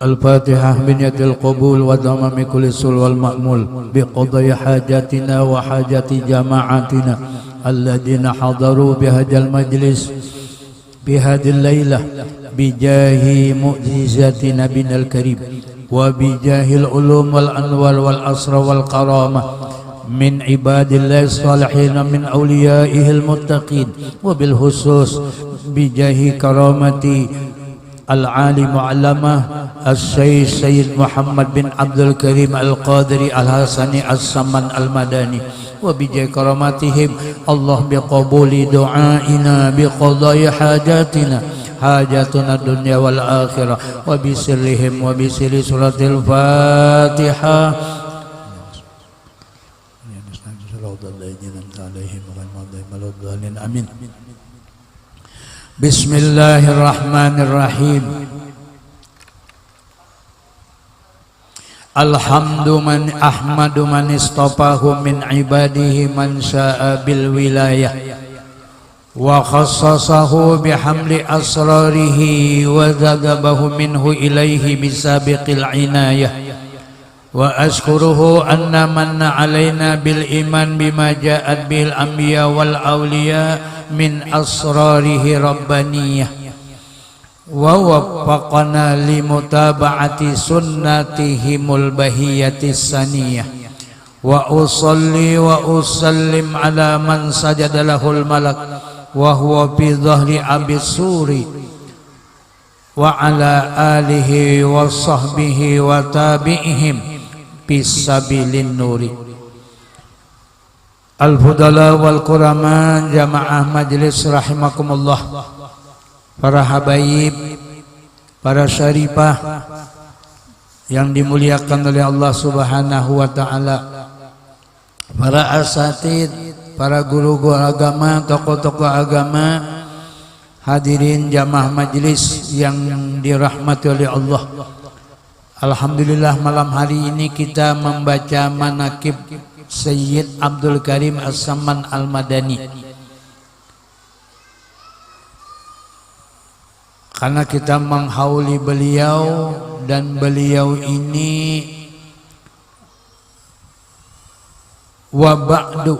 الفاتحة بنية القبول وضمام كل سل والمأمول بقضاء حاجاتنا وحاجات جماعتنا الذين حضروا بهذا المجلس بهذه الليلة بجاه معجزات نبينا الكريم وبجاه العلوم والأنوار والأسرى والكرامة من عباد الله الصالحين من أوليائه المتقين وبالخصوص بجاه كرامة العالم علامة السيد سيد محمد بن عبد الكريم القادري الحسني السمان المدني وبجاه كرامتهم الله بقبول دعائنا بقضاء حاجاتنا حاجاتنا الدنيا والآخرة وبسرهم وبسر سورة الفاتحة آمين. Bismillahirrahmanirrahim. Ahmadu man istafahu min ibadihi man sya'a bil wilayah wa khassasahu bihamli asrarihi wa zadabahu minhu ilaihi bisabiqil inayah wa ashkuruhu anna manna alaina bil iman bima ja'at bil anbiya wal awliya min asrarihi rabbaniyah wa waffaqana li mutaba'ati sunnatihimul bahiyatis saniyah wa usalli wa usallim ala man sajada lahul malak wa huwa fi dhahri abis suri wa ala alihi wa sahbihi wa tabi'ihim bisabilin nuri. Al-fudala wal kurama jamaah majlis rahimakumullah, para habaib, para syarifah yang dimuliakan oleh Allah Subhanahu wa taala, para asatid, para guru-guru agama, tokoh-tokoh agama, hadirin jamaah majlis yang dirahmati oleh Allah. Alhamdulillah malam hari ini kita membaca manaqib Sayyid Abdul Karim As-Saman Al-Madani, karena kita menghauli beliau dan beliau ini wa ba'du.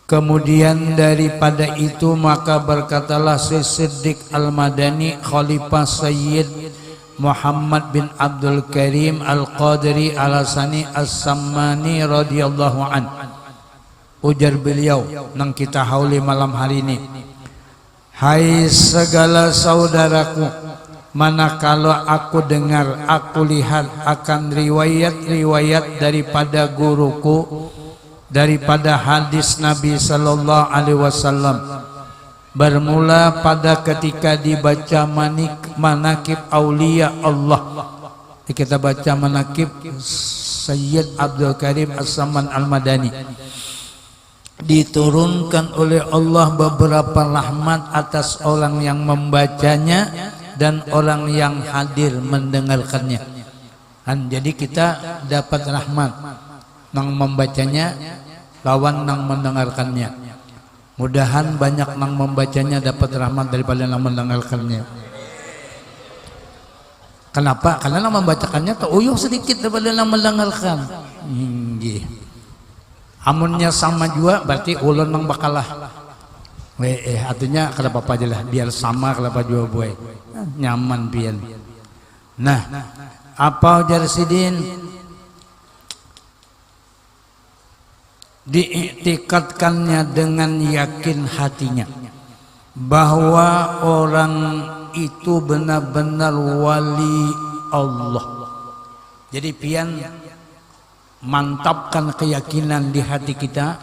Kemudian daripada itu maka berkatalah Siddiq Al-Madani Khalifah Sayyid Muhammad bin Abdul Karim Al-Qadiri Al-Hasani As-Sammani radhiyallahu an. Ujar beliau nang kita hauli malam hari ini, hai segala saudaraku, manakala aku dengar, aku lihat akan riwayat-riwayat daripada guruku, daripada hadis Nabi sallallahu alaihi wasallam, bermula pada ketika dibaca manaqib aulia Allah. Kita baca manaqib Sayyid Abdul Karim As-Saman Al-Madani, diturunkan oleh Allah beberapa rahmat atas orang yang membacanya dan orang yang hadir mendengarkannya. Jadi kita dapat rahmat nang membacanya lawan nang mendengarkannya. Mudahan banyak nang membacanya dapat rahmat daripada nang mendengarkannya. Kenapa? Karena nang membacakannya keuyuh sedikit daripada nang mendengarkan. Amunnya sama juga berarti ulun nang bakalah. Artinya kada apa-apa aja lah, biar sama kada apa juga boy. Nyaman pian. Nah, apa ujar sidin? Diiktikadkannya dengan yakin hatinya bahwa orang itu benar-benar wali Allah. Jadi pian mantapkan keyakinan di hati kita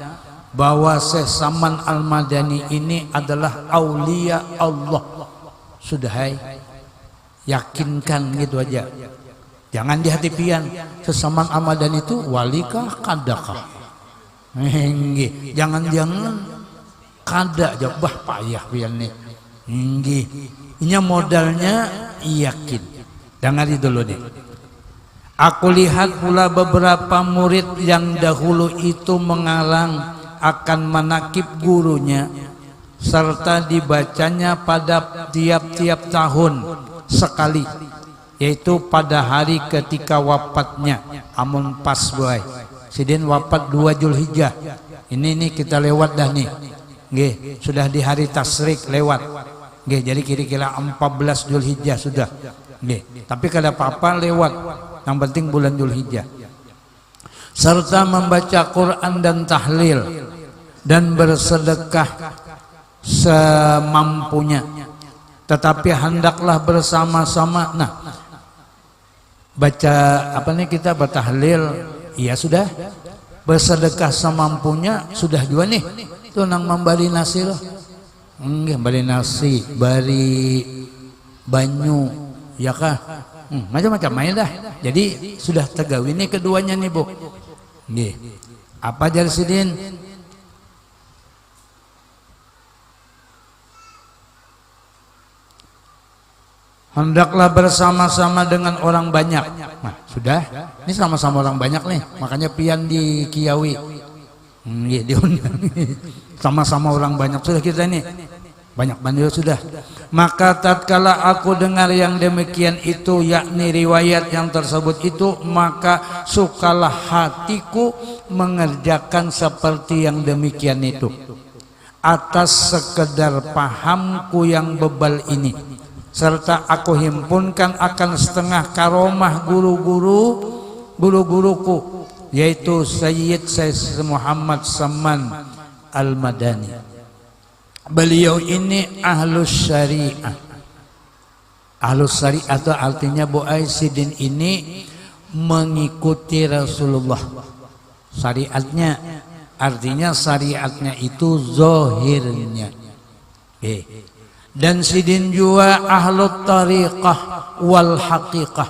bahwa Syekh Saman Al-Madani ini adalah aulia Allah. Sudah hai, yakinkan gitu aja. Jangan di hati pian Syekh Saman Al-Madani itu walikah kadakah. Jangan-jangan kada jabah payah pian nih. Ini modalnya yakin. Dengar dulu deh. Aku lihat pula beberapa murid yang dahulu itu mengalang akan manaqib gurunya serta dibacanya pada tiap-tiap tahun sekali. yaitu pada hari ketika wafatnya. Amun pas boy sidin wafat 2 Zulhijjah. Ini kita lewat dah nih. Nggih, sudah di hari tasyrik lewat. Nggih, jadi kira-kira 14 Zulhijjah sudah. Nggih, tapi kada apa-apa lewat. Yang penting bulan Zulhijjah. Serta membaca Quran dan tahlil dan bersedekah semampunya. Tetapi hendaklah bersama-sama. Nah, baca apa nih kita bertahlil, iya sudah. Bersedekah semampunya sudah juga nih. Itu nang memberi nasi loh. Enggak, beri nasi, beri banyu, ya kah? Macam-macam main dah. Jadi sudah tegawi nih keduanya nih Bu. Nggih. Apa jar sidin? Hendaklah bersama-sama dengan orang banyak. Nah, sudah. Ini sama-sama orang banyak nih. Makanya pian di Kiawi. Diundang. Sama-sama orang banyak sudah kita ini. Banyak banyak sudah. Maka tatkala aku dengar yang demikian itu, yakni riwayat yang tersebut itu, maka sukalah hatiku mengerjakan seperti yang demikian itu. Atas sekedar pahamku yang bebal ini. Serta aku himpunkan akan setengah karomah guru-guruku, yaitu Sayyid Muhammad Saman Al-Madani. Beliau ini ahlus syariah. Ahlus syariah itu artinya Bu Aisyidin ini mengikuti Rasulullah. Syariatnya artinya syariatnya itu zahirnya. Dan sidin juga ahlut tariqah wal haqiqah.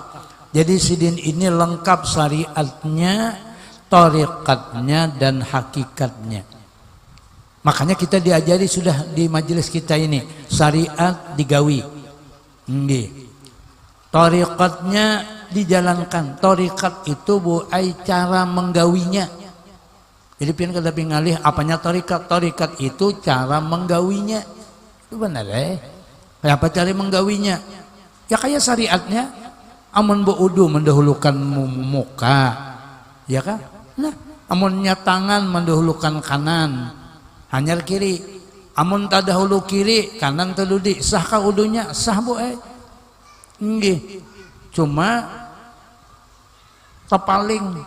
Jadi sidin ini lengkap syariatnya, tariqatnya dan hakikatnya. Makanya kita diajari sudah di majelis kita ini syariat digawi. Tariqatnya dijalankan. Tariqat itu Bu ai cara menggawinya. Jadi pian kada pingalih apanya tariqat. Tariqat itu cara menggawinya. Itu benar Apa cara menggawinya? Ya kayak syariatnya. Amun berudu mendahulukan muka, ya kan? Nah, amunnya tangan mendahulukan kanan, hanyar kiri. Amun tak dahulu kiri, kanan teludi. Sahkah udunya? Sah Bu nggih. Cuma tepaling.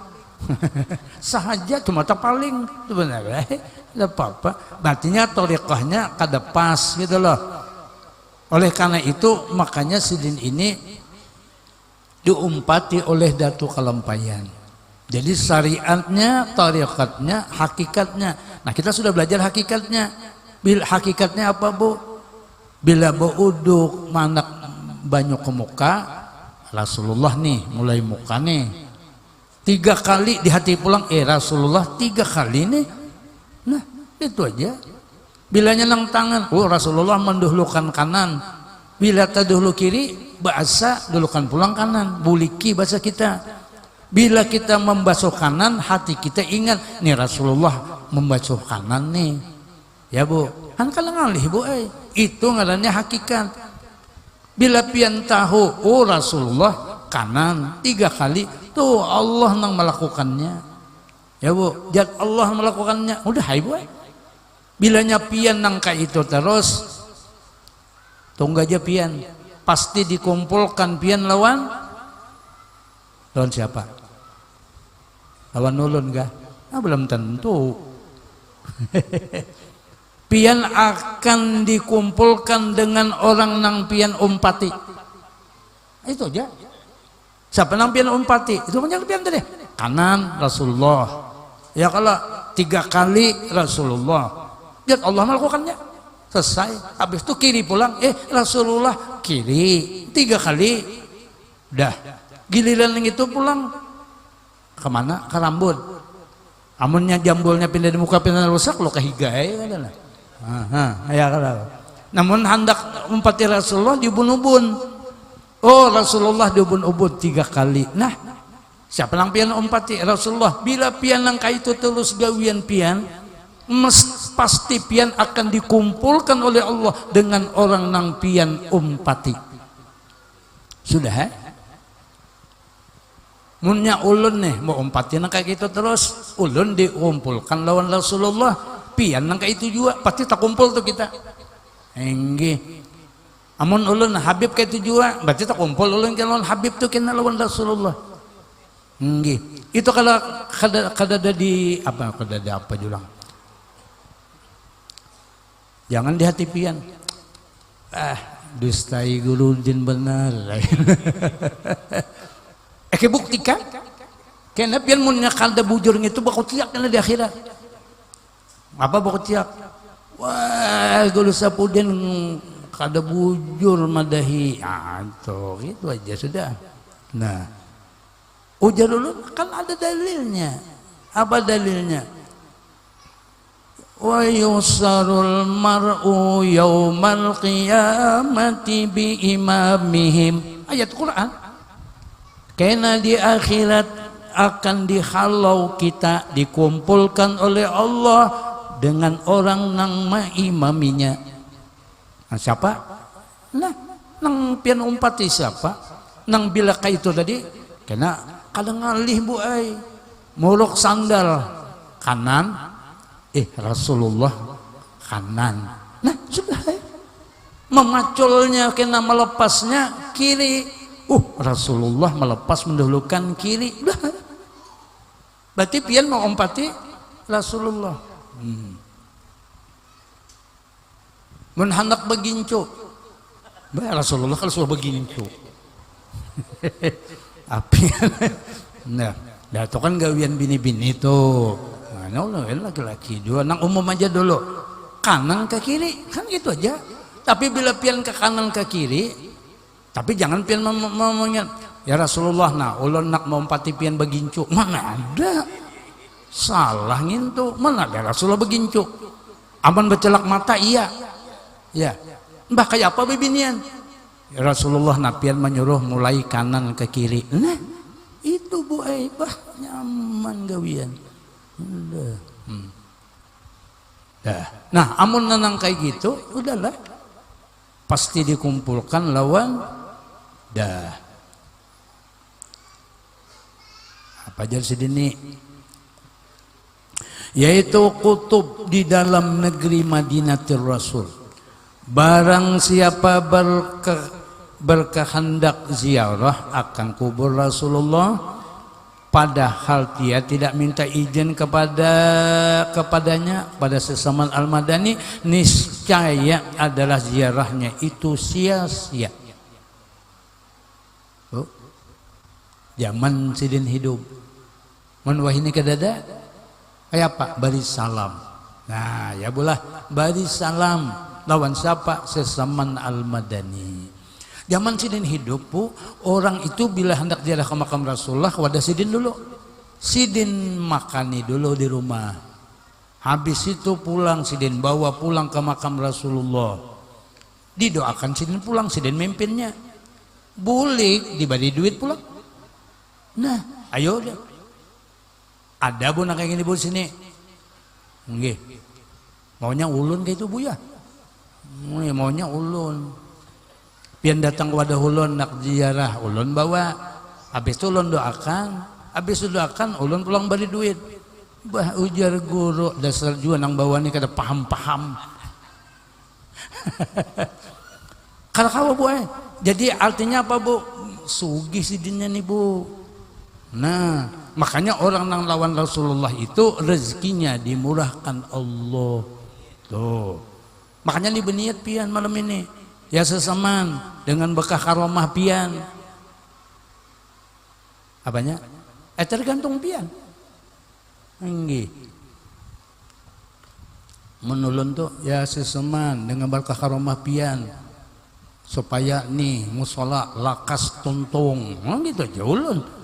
Sahaja cuma tepaling. Itu benar tidak apa-apa. Berartinya thariqahnya kada pas gitu loh. Oleh karena itu makanya sidin ini diumpati oleh Datu Kalampayan. Jadi syariatnya, thariqatnya, hakikatnya. Nah kita sudah belajar hakikatnya. Bila hakikatnya apa Bu? Bila beuduk manak banyu ke muka, Rasulullah nih mulai muka nih 3 kali di hati pulang. Rasulullah 3 kali nih. Nah itu aja. Bilanya nang tangan, Rasulullah mendahulukan kanan. Bila tadahulu kiri, bahasa dahulukan pulang kanan. Buliki bahasa kita. Bila kita membasuh kanan, hati kita ingat nih Rasulullah membasuh kanan nih. Ya Bu, kan kalau ngalih Bu, itu ngarannya hakikat. Bila pian tahu, Rasulullah kanan 3 kali, tuh Allah nang melakukannya. Ya Bu, jad Allah melakukannya. Udah hai Bu. Bilanya pian nang ka itu terus, tunggu aja pian. Pasti dikumpulkan pian lawan siapa? Lawan ulun kah? Belum tentu. Pian akan dikumpulkan dengan orang nang pian umpati. Itu aja. Siapa nang pian umpati? Itu banyak pian tadi. Kanan Rasulullah. Ya kalau 3 kali Rasulullah. Lihat Allah melakukannya. Selesai. Habis itu kiri pulang. Rasulullah kiri 3 kali. Dah. Giliran yang itu pulang. Kemana? Ke rambut. Amunnya jambulnya pindah di muka pindah rusak lo kehiga ya kalau. Namun hendak umpati Rasulullah di ubun-ubun. Rasulullah di ubun-ubun 3 kali. Nah, siapa nang pian umpati Rasulullah? Bila pian nang kaitu terus gawian pian, pasti pian akan dikumpulkan oleh Allah dengan orang nang pian umpati. Sudah Munnya ulun nih mau umpatin kayak gitu terus, ulun dikumpulkan lawan Rasulullah, pian nang kayak itu juga pasti tak kumpul tuh kita. Enggih. Amun ulun Habib kayak itu juga, berarti tak kumpul ulun lawan Habib tuh kena lawan Rasulullah. Enggih. Itu kalau kada ada di apa julang. Jangan di hati pian. Dustai guru jin benar. Buktikan kena pian munnya kalda bujur itu bakal tiak kena di akhirat. Apa bakal tiak? Wah, guru sapuden kalda bujur madahi. Tuh, itu aja sudah. Nah, ujar dulu kan ada dalilnya. Apa dalilnya? Wa yusarul mar'u yaumal qiyamati bi imamihim. Ayat Quran. Karena di akhirat akan dihalau kita, dikumpulkan oleh Allah dengan orang nang maimaminya. Nah, siapa? Nah, nang pian umpati siapa? Nang bilaka itu tadi, kena kadang ngalih bu ay, muluk sandal kanan, Rasulullah kanan. Nah, sudah memaculnya kena melepasnya kiri. Rasulullah melepas mendahulukan kiri. Berarti pian mau umpati Rasulullah. Mun hendak begincu. Rasulullah kalau sudah begincu. Api. Nah, itu kan gawian bini-bini tuh. Mana laki-laki juga nang umum aja dulu. Kanan ke kiri, kan gitu aja. Tapi bila pian ke kanan ke kiri, tapi jangan pian ngomongnya ya Rasulullah, nah ulun nak mau umpati pian begincu. Mana ada? Salah ngintu. Mana ada Rasulullah begincu? Aman bercelak mata iya. Ya. Mbah kayak apa bibinian? Ya Rasulullah nak pian menyuruh mulai kanan ke kiri. Nah, itu bu bah nyaman gawian. Nah, amun nenang kayak gitu, udahlah. Pasti dikumpulkan lawan apa aja sedini, yaitu kutub di dalam negeri Madinatul Rasul. Barang siapa berkehendak ziarah akan kubur Rasulullah, padahal dia tidak minta izin kepadanya, pada sesama Al-Madani, niscaya adalah ziarahnya itu sia-sia. Zaman sidin hidup menwah ini kedada kayak apa? Bari salam. Nah ya bolah bari salam lawan siapa? Sesaman Al-Madani. Zaman sidin hidup bu, orang itu bila hendak ziarah ke makam Rasulullah, wadah sidin dulu, sidin makani dulu di rumah, habis itu pulang sidin bawa pulang ke makam Rasulullah, didoakan sidin pulang, sidin mimpinnya, bulik diberi duit pulang. Nah, ayo deh. Ada bu nak kayak gini bu sini. Nggih. Maunya ulun kayak itu bu ya. Maunya ulun. Pian datang wadah ulun nak ziarah, ulun bawa. Habis itu ulun doakan, habis itu doakan ulun pulang beri duit. Bah ujar guru dasar juga nang bawa nih kada paham-paham. Kalau kau bu jadi artinya apa bu? Sugih sidinnya nih bu. Nah, makanya orang nang lawan Rasulullah itu rezekinya dimurahkan Allah. Tuh. Makanya dibeniat pian malam ini. Ya sesaman dengan bekah karomah pian. Apanya? Tergantung pian. Nggih. Menulun tuh ya sesaman dengan bekah karomah pian. Supaya nih musola lakas tuntung. Gitu aja ulun.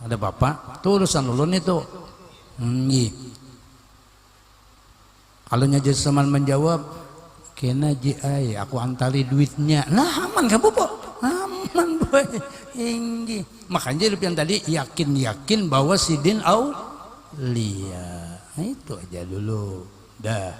Ada bapak, tuh urusan ulun itu. Nggih. Kalau nyaji seman menjawab, kena ji ay, aku antari duitnya. Nah, aman kamu po? Aman boy. Nggih. Makanya yang tadi yakin bahwa sidin aulia. Nah, itu aja dulu. Dah.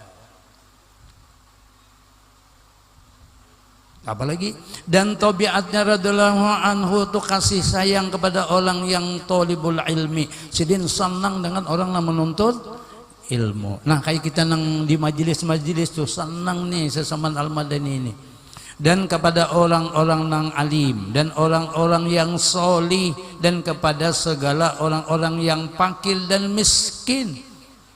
Apalagi dan tabiatnya radhiyallahu anhu tuh kasih sayang kepada orang yang thalibul ilmi. Sidin senang dengan orang yang menuntut ilmu. Nah, kayak kita nang di majelis-majelis tuh senang nih sesama Al-Madani ini. Dan kepada orang-orang nang alim dan orang-orang yang solih dan kepada segala orang-orang yang fakir dan miskin.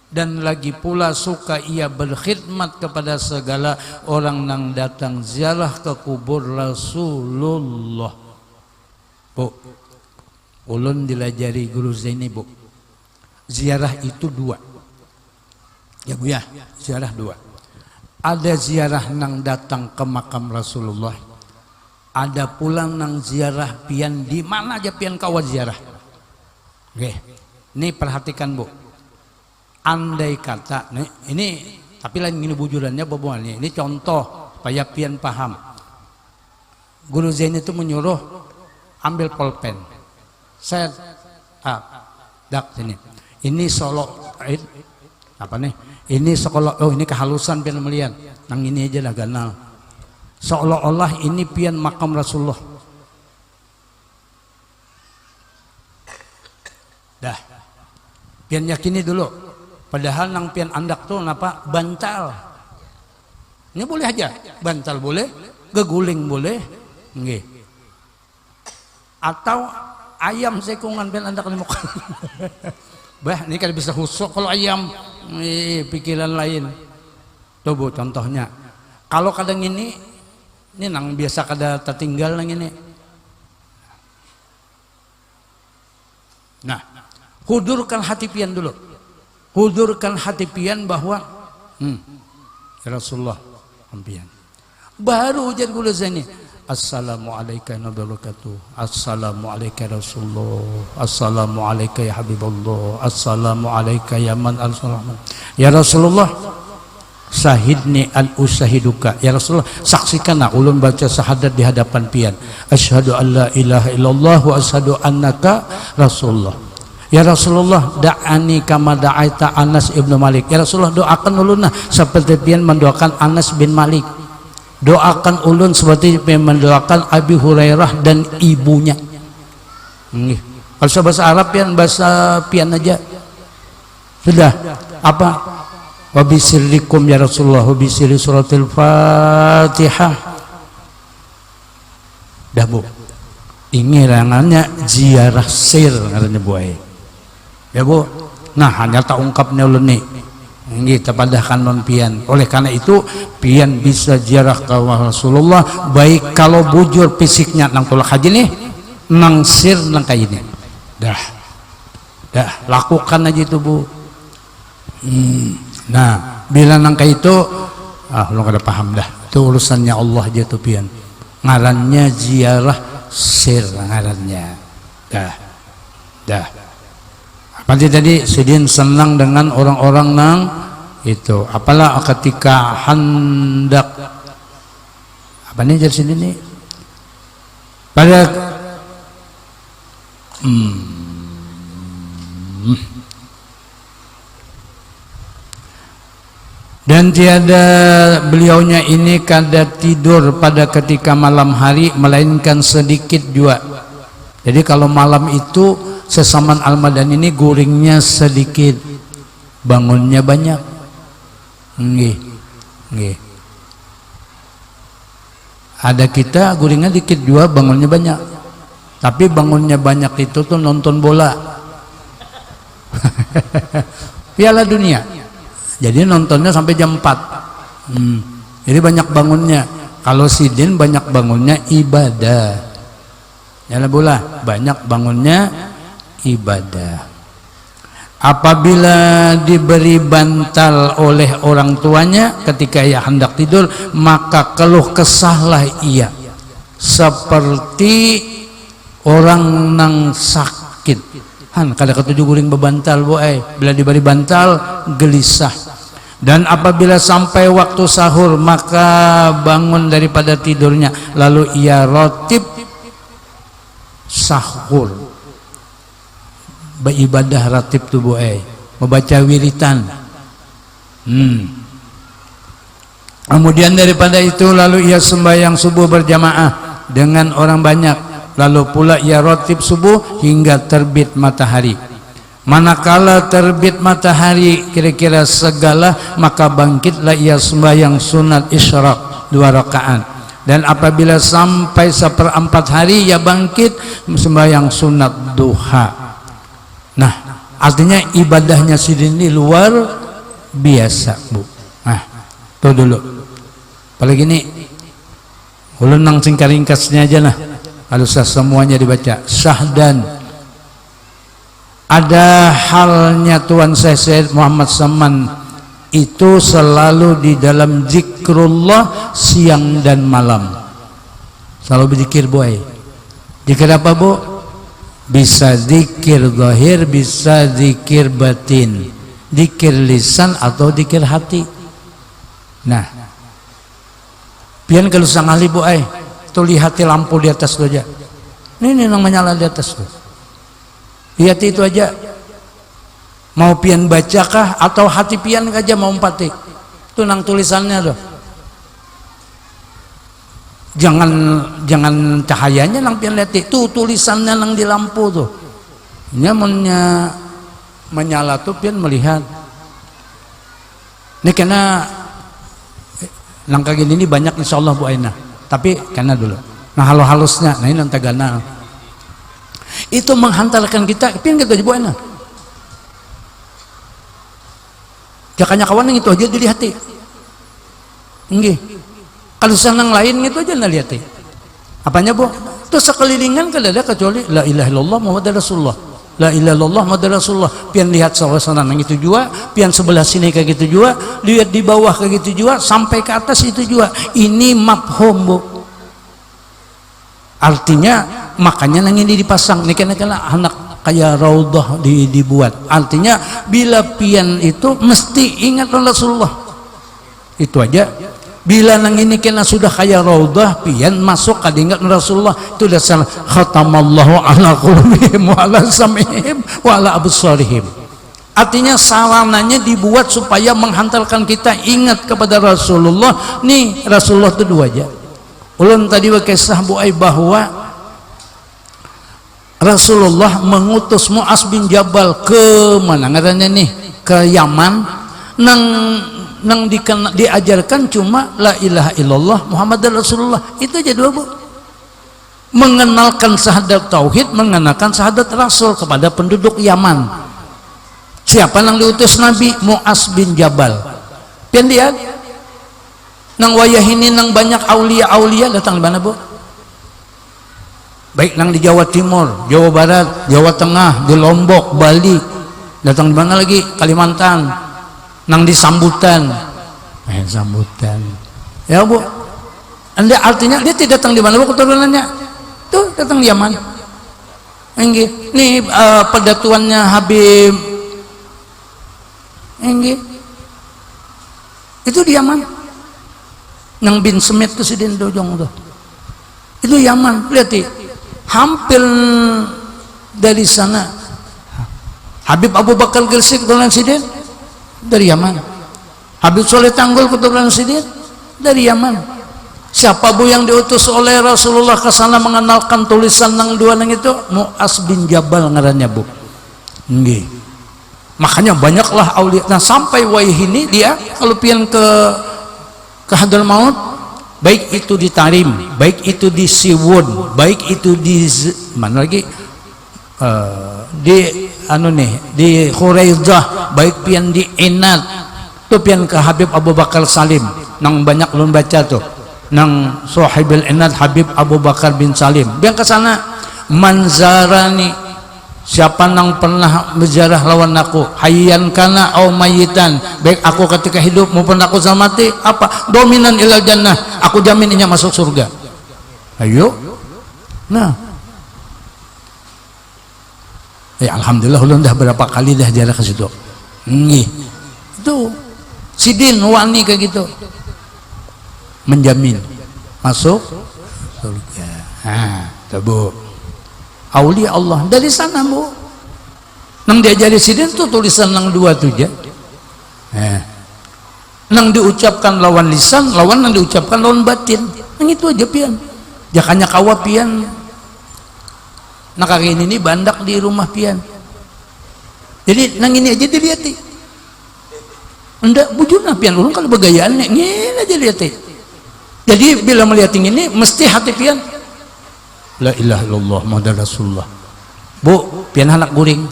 Dan lagi pula suka ia berkhidmat kepada segala orang yang datang ziarah ke kubur Rasulullah. Bu, ulun dilajari guru Zaini, Bu, ziarah itu dua ya Bu ya, ziarah dua. Ada ziarah nang datang ke makam Rasulullah, ada pula nang ziarah pian di mana aja pian kawat ziarah. Oke, ini perhatikan Bu. Andai kata ini tapi lain gini bujurannya boboannya, ini contoh supaya pian paham. Guru Zain itu menyuruh ambil pulpen, saya dak sini, ini solo apa nih, ini sekolah, oh ini kehalusan pian melihat nang ini aja lah ganal, seolah-olah ini pian makam Rasulullah. Dah pian yakini dulu. Padahal nang pian andak tuh napa bantal. Ini boleh aja, bantal boleh, geguling boleh, nggih. Atau ayam sekungan pian andak lemok. Bah, ini kan bisa husuk kalau ayam, pikiran lain. Tuh Bu, contohnya. Kalau kadang ini nang biasa kada tertinggal nang ini. Nah, hudurkan hati pian dulu. Hudurkan hati pian bahwa ya Rasulullah pian. Baru ujar gula Zaini, assalamualaikum warahmatullahi wabarakatuh, assalamualaikum Rasulullah, assalamualaikum ya Habibullah, assalamualaikum ya man al-Rahman. Ya Rasulullah, sahidni al-usahiduka. Ya Rasulullah, saksikanlah ulun baca syahadat di hadapan pian. Asyhadu an la ilaha illallah wa asyhadu annaka Rasulullah. Ya Rasulullah, da'ani kama da'aita Anas ibnu Malik. Ya Rasulullah, doakan ulun seperti pian mendoakan Anas bin Malik. Doakan ulun seperti pian mendoakan Abi Hurairah dan ibunya. Kalau bahasa Arab pian, bahasa pian aja. Sudah. Apa? Wa bisirrikum ya Rasulullah, wa bisirri suratul Fatihah. Dah Bu. Ini rangannya ziarah sir ngarannya Bu. Ya Bu, nah hanya tak ungkapnya ulun nih, kita padahkan non pian. Oleh karena itu pian bisa ziarah ke Rasulullah, baik kalau bujur fisiknya nang tolak haji nih, nang sir nang kayak ini. Dah lakukan aja itu Bu. Nah bila nang kayak itu, lu kada paham dah. Itu urusannya Allah aja tuh pian. Ngarannya ziarah sir ngarannya. Dah. Nanti tadi Sidin senang dengan orang-orang nang itu. Apalah ketika hendak apa nih jadi sini nih pada dan tiada beliaunya ini kada tidur pada ketika malam hari melainkan sedikit juga. Jadi kalau malam itu sesaman Al-Madani ini guringnya sedikit, bangunnya banyak. Nggih. Ada kita guringnya dikit juga, bangunnya banyak. Tapi bangunnya banyak itu tuh nonton bola. Piala Dunia. Jadi nontonnya sampai jam 4. Jadi banyak bangunnya. Kalau Sidin banyak bangunnya ibadah. Ya bola, banyak bangunnya ibadah. Apabila diberi bantal oleh orang tuanya ketika ia hendak tidur, maka keluh kesahlah ia seperti orang nang sakit. Kada ketujuh guring bebantal Bu, bila diberi bantal gelisah. Dan apabila sampai waktu sahur maka bangun daripada tidurnya, lalu ia rotib sahur, beribadah ratib tubuh membaca wiritan. Kemudian daripada itu lalu ia sembahyang subuh berjamaah dengan orang banyak, lalu pula ia rotib subuh hingga terbit matahari. Manakala terbit matahari kira-kira segala, maka bangkitlah ia sembahyang sunat isyraq 2 rakaat. Dan apabila sampai 1/4 hari ia bangkit sembahyang sunat duha. Nah, artinya ibadahnya Sidin ini luar biasa, Bu. Nah, tuh dulu. Apalagi ini ulun nang singkat-ringkasnya aja lah. Harus semuanya dibaca. Syahdan. Ada halnya Tuan Syekh Muhammad Saman itu selalu di dalam zikrullah siang dan malam. Selalu berzikir, boy. Zikir apa, Bu? Bisa zikir zahir, bisa zikir batin, zikir lisan atau zikir hati. Nah, pian kalau sang ahli, Bu, tuh lihat lampu di atas tu aja. Ini yang menyala di atas tuh. Lihat itu aja. Mau pian bacakah atau hati pian aja mau empati. Itu nang tulisannya tuh. Jangan cahayanya nang pian lihat itu tulisannya nang di lampu tuh. Nyamannya menyala tuh pian melihat. Ini karena nang kayak gini banyak insyaallah, Bu Aina. Tapi karena dulu. Nah, halusnya, nah ini nang tagana. Itu menghantarkan kita pian gitu aja, Bu Aina. Jakanya kawan yang itu aja dilihat. Nggih. Kalau senang lain itu aja lihat. Apanya, Bu? Itu sekelilingan kada ada kecuali la ilaha illallah Muhammadur Rasulullah. La ilaha illallah Muhammadur Rasulullah. Pian lihat sawana nang itu juga, pian sebelah sini kayak gitu juga, lihat di bawah kayak gitu juga, sampai ke atas itu juga. Ini mafhum, Bu. Artinya makanya nang ini dipasang nih karena anak kayak raudhah dibuat. Artinya bila pian itu mesti ingat Rasulullah. Itu aja. Bila nang ini kena sudah kayak raudhah pian masuk kad ingat Rasulullah, itu dah salah. Khatamallahu ala qulubihim wa ala sam'ihim wa ala absarihim. Artinya sarananya dibuat supaya menghantarkan kita ingat kepada Rasulullah. Nih Rasulullah itu dua aja. Ulun tadi kisah, Bu, bahwa Rasulullah mengutus Mu'az bin Jabal ke mana ngarannya nih, ke Yaman. Nang diajarkan cuma la ilaha illallah Muhammadur Rasulullah. Itu aja dua, Bu. Mengenalkan syahadat tauhid, mengenalkan syahadat Rasul kepada penduduk Yaman. Siapa nang diutus Nabi? Mu'az bin Jabal. Pian lihat nang wayah ini nang banyak aulia-aulia datang di mana, Bu? Baik nang di Jawa Timur, Jawa Barat, Jawa Tengah, di Lombok, Bali. Datang di mana lagi? Kalimantan. Nang di Sambutan. Sambutan. Ya, Bu. Anda artinya dia tidak datang di mana, Bu, keturunannya? Tuh datang di Yaman. Enggih. Nih pedatuannya Habib. Enggih. Itu di Yaman. Nang bin Semit tuh Sidin Dojong tuh. Itu Yaman. Lihat nih. Hampir dari sana. Habib Abu Bakar Gresik keturunan Sidin dari Yaman. Habib Soleh Tanggul keturunan Sidin dari Yaman. Siapa, Bu, yang diutus oleh Rasulullah ke sana mengenalkan tulisan nang dua nang itu? Mu'az bin Jabal ngarannya, Bu. Nggih. Makanya banyaklah aulia. Nah, sampai wayah ini dia kalau pian ke Hadramaut, baik itu di Tarim, baik itu di Siwun, baik itu di mana lagi, di di Khuraizah, baik pian di Inat, tuh pian ke Habib Abu Bakar Salim, nang banyak lun baca tuh, nang Sohibul Inat Habib Abu Bakar bin Salim, biang ke sana. Manzarani, siapa nang pernah berjarah lawan aku, hayyan kana au mayitan, baik aku ketika hidup maupun aku sama mati, apa dominan ilal jannah, aku jamin inya masuk surga. Ayo. Nah, alhamdulillah ulun dah berapa kali dah jarah ke situ. Nggih. Itu Sidin wani kayak gitu. Menjamin masuk surga. Nah, tuh, Bu. Aulia Allah dari sana, Bu. Nang diajari Sidin tuh tulisan nang dua tuh aja. nang diucapkan lawan lisan, lawan nang diucapkan lawan batin. Nang itu aja pian. Jakanya kawa pian. Nah kaki ini bandak di rumah pian. Jadi nang ini aja dilihat. Ndak bujuna pian ulun kalau begayaan ngene aja lihat. Jadi bila melihat ini mesti hati pian la ilaha illallah Muhammad Rasulullah. Bu, pian anak guring.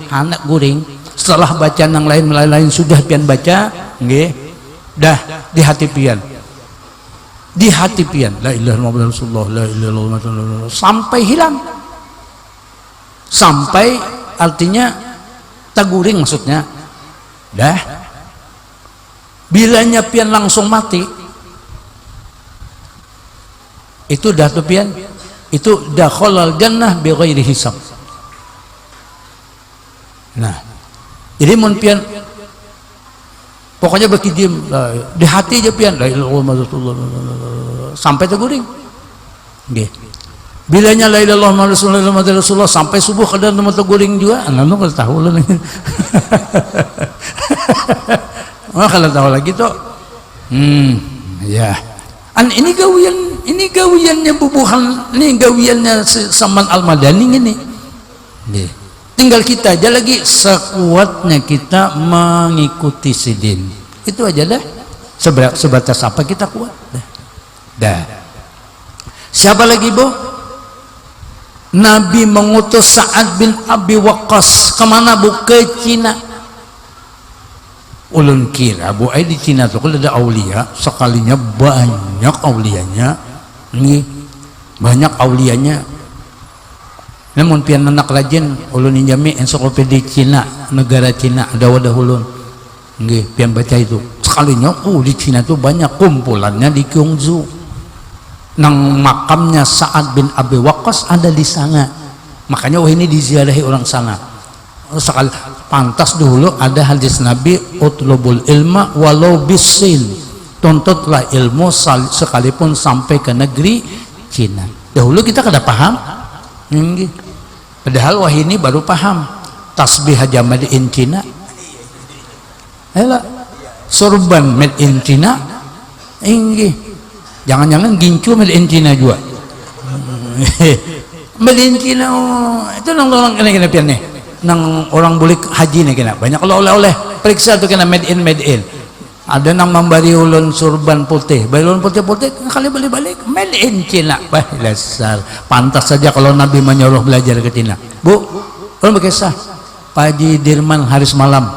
Setelah baca nang lain sudah pian baca, nggih. Dah di hati pian. Di hati pian la ilaha illallah Rasulullah, la ilaha illallah sampai hilang. Sampai artinya taguring maksudnya. Dah. Bilanya pian langsung mati. Itu dah tuh pian. Itu dakhalal jannah bighairi hisab. Nah, jadi mun pian pokoknya berkidim di hati aja pian la ilaha illallah sampai teguring. Nggih. Bilanya la ilaha illallah Rasulullah sampai subuh kadang temu teguring juga. Anu kalau tahu lah. Wah kalau tahu lagi tuh. Ya. Ini gawiannya bubuhan, ini gawiannya Saman Al-Madani ini. Nggih. Tinggal kita aja lagi sekuatnya kita mengikuti sidin. Itu aja dah. Sebatas apa kita kuat. Dah. Siapa lagi, Bu? Nabi mengutus Sa'ad bin Abi Waqqas kemana, Bu? Ke Cina. Ulun kira Bu di Cina tuh kalau ada aulia sekalinya banyak aulianya. Ini banyak aulianya. Namun pian anak rajin ulun injami ensiklopedia Cina, negara Cina ada wadah ulun. Nggih, pian baca itu. Sekalinya di Cina tuh banyak kumpulannya di Guangzhou. Nang makamnya Sa'ad bin Abi Waqqas ada di sana. Makanya ini diziarahi orang sana. Sekali pantas dulu ada hadis Nabi utlubul ilma walau bisin, tuntutlah ilmu sekalipun sampai ke negeri Cina. Dahulu kita kada paham. Padahal wah ini baru paham tasbih aja made in Cina. Ayolah sorban made in Cina. Jangan-jangan gincu made in Cina juga. Made in Cina itu nang kena pian nih. Nang orang boleh haji nih kena banyak kalau oleh-oleh periksa tuh kena made in ada nang memberi ulun surban putih bari ulun putih-putih kali balik made in Cina. Bah dasar pantas saja kalau Nabi menyuruh belajar ke Cina. Bu ulun berkisah Pak Haji Dirman Haris Malam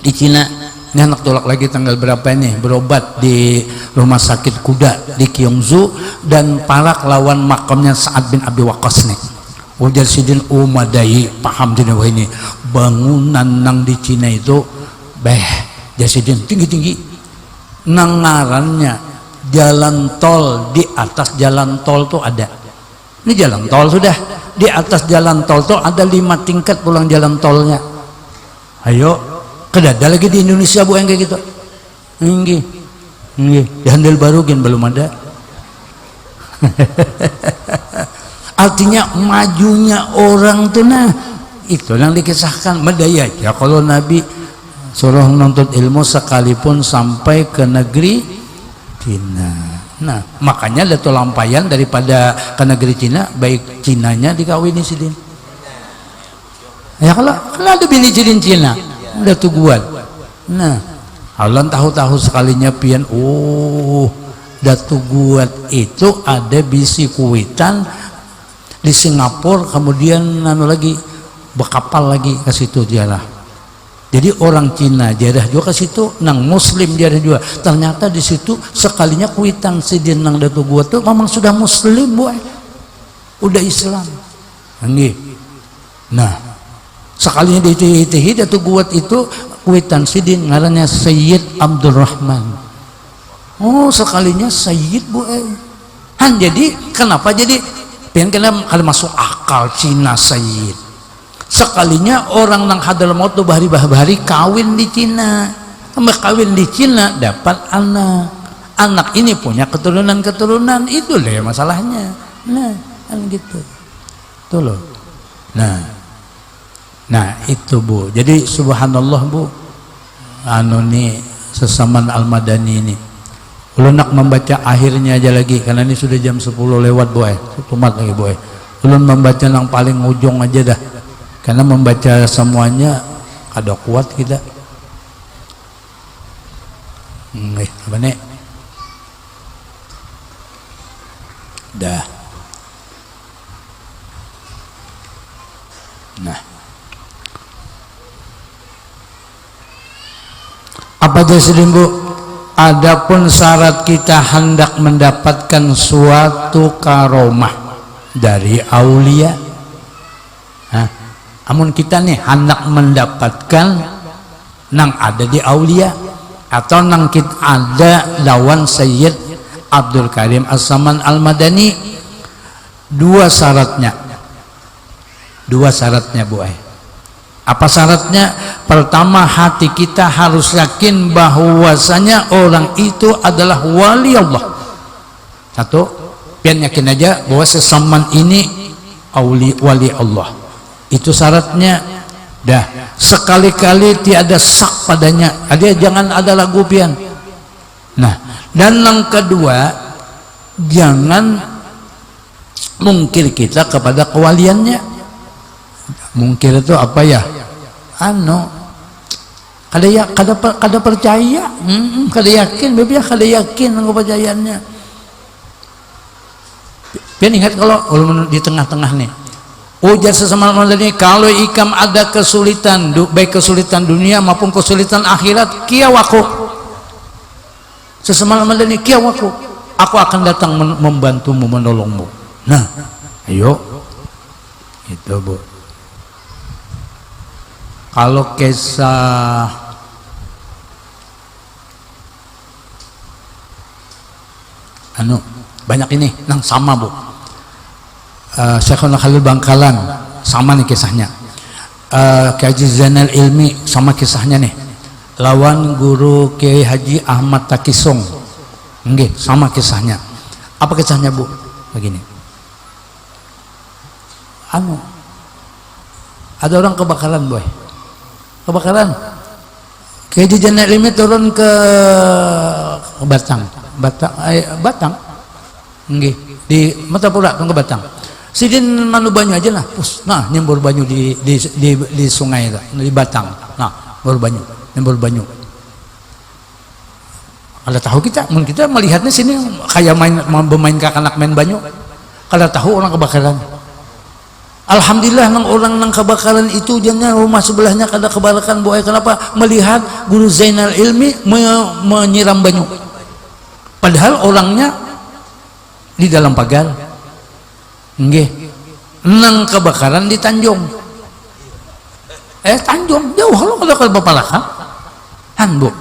di Cina. Ini anak tolak lagi tanggal berapa ini berobat di rumah sakit kuda di Guangzhou dan parak lawan makamnya Sa'ad bin Abi Waqqas nih. Ujar sidin umadai paham dina wah ini bangunan nang di Cina itu jasidin tinggi-tinggi nang ngarannya jalan tol. Di atas jalan tol tuh ada ini jalan tol sudah di atas jalan tol tuh ada 5 tingkat pulang jalan tolnya. Ayo kedada lagi di Indonesia Bu yang kayak gitu. Nggih di Handel Baru gen belum ada. Artinya majunya orang tuh nah itu yang dikisahkan medaya ya kalau Nabi suruh menuntut ilmu sekalipun sampai ke negeri Cina. Nah makanya ada lampayan daripada ke negeri Cina baik Cinanya dikawini sidin. Ya kalau ada bini sidin Cina udah tuguan. Nah Allah tahu-tahu sekalinya pian datu guat itu ada bisi kuitan di Singapura, kemudian lagi berkapal lagi ke situ jarak. Jadi orang Cina jarak juga ke situ, nang Muslim jarak juga. Ternyata di situ sekalinya kuitan sidin nang datu gua tuh memang sudah Muslim Bu, udah Islam. Nah, sekalinya di datu gua itu kuitan sidin ngarannya Sayyid Abdurrahman. Oh sekalinya Sayyid Bu. Jadi kenapa jadi kena masuk akal Cina Sayyid. Sekalinya orang nang Hadramaut tuh bahari kawin di Cina. Kawin di Cina dapat anak ini punya keturunan itu deh masalahnya. Nah kan gitu tuh loh. Nah itu Bu, jadi subhanallah Bu nih Sesaman Al-Madani ini. Ulun nak membaca akhirnya aja lagi karena ini sudah jam 10 lewat boy. Tumat lagi boy. Ulun membaca yang paling ujung aja dah. Karena membaca semuanya kada kuat kita. Apa nih? Dah. Nah. Apa jasidin bu? Adapun syarat kita hendak mendapatkan suatu karomah dari aulia. Amun kita nih hendak mendapatkan nang ada di aulia atau nang kita ada lawan Sayyid Abdul Karim As-Saman Al-Madani, dua syaratnya bu. Apa syaratnya? Pertama, hati kita harus yakin bahwasanya orang itu adalah wali Allah. Satu, pian yakin aja bahwa sesaman ini wali Allah. Itu syaratnya. Dah, sekali-kali tiada sak padanya. Ada jangan ada lagu pian. Nah, dan yang kedua, jangan mungkir kita kepada kewaliannya. Mungkir itu apa ya? Kada percaya, kada yakin, bebia kada yakin dengan kepercayaannya. Pian ingat kalau di tengah-tengah nih, ujar sesama Madani, kalau ikam ada kesulitan, baik kesulitan dunia maupun kesulitan akhirat, kia waku. Sesama Madani, kia waku. Aku akan datang membantumu, menolongmu. Nah, ayo, itu bu. Kalau kisah banyak ini nang sama bu. Syekhul Khalil Bangkalan sama nih kisahnya. Kaji Zainal Ilmi sama kisahnya nih. Lawan guru Kiai Haji Ahmad Takisong, nggih sama kisahnya. Apa kisahnya bu? Begini. Ada orang kebakaran boy. Kebakaran. Kiai Haji Zainal Ilmi turun ke Batang. Nggih, di Matapura ke Batang. Sidin manu banyu aja lah, nah nyembur banyu di sungai itu, di Batang. Nah, nyembur banyu. Kalau tahu kita melihatnya sini kayak bermain kakak main banyu. Kalau tahu orang kebakaran. Alhamdulillah orang nang kebakaran itu jangan rumah sebelahnya kada kebakaran boy. Kenapa? Melihat guru Zainal Ilmi menyiram banyu. Padahal orangnya di dalam pagar. Nggih. Nang kebakaran di Tanjung. Tanjung jauh kalau kada bapalakan. Bu.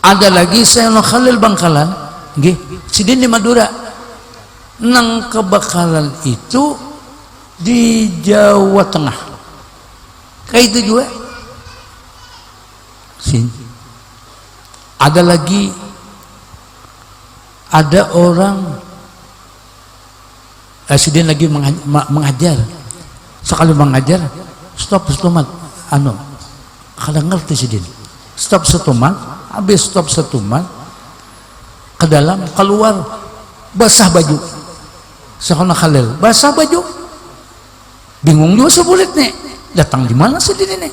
Ada lagi Syekhul Khalil Bangkalan, nggih, sidin di Madura. Nang kebakaran itu di Jawa Tengah. Kayak itu juga. Ada lagi, ada orang sidin lagi mengajar. Sekali mengajar, stop setumat. Kada ngerti sidin. Stop setumat, habis stop setumat, ke dalam, keluar, basah baju. Syekhul Khalil, basah baju. Bingung juga sebulit nih, datang di mana sih ini nih?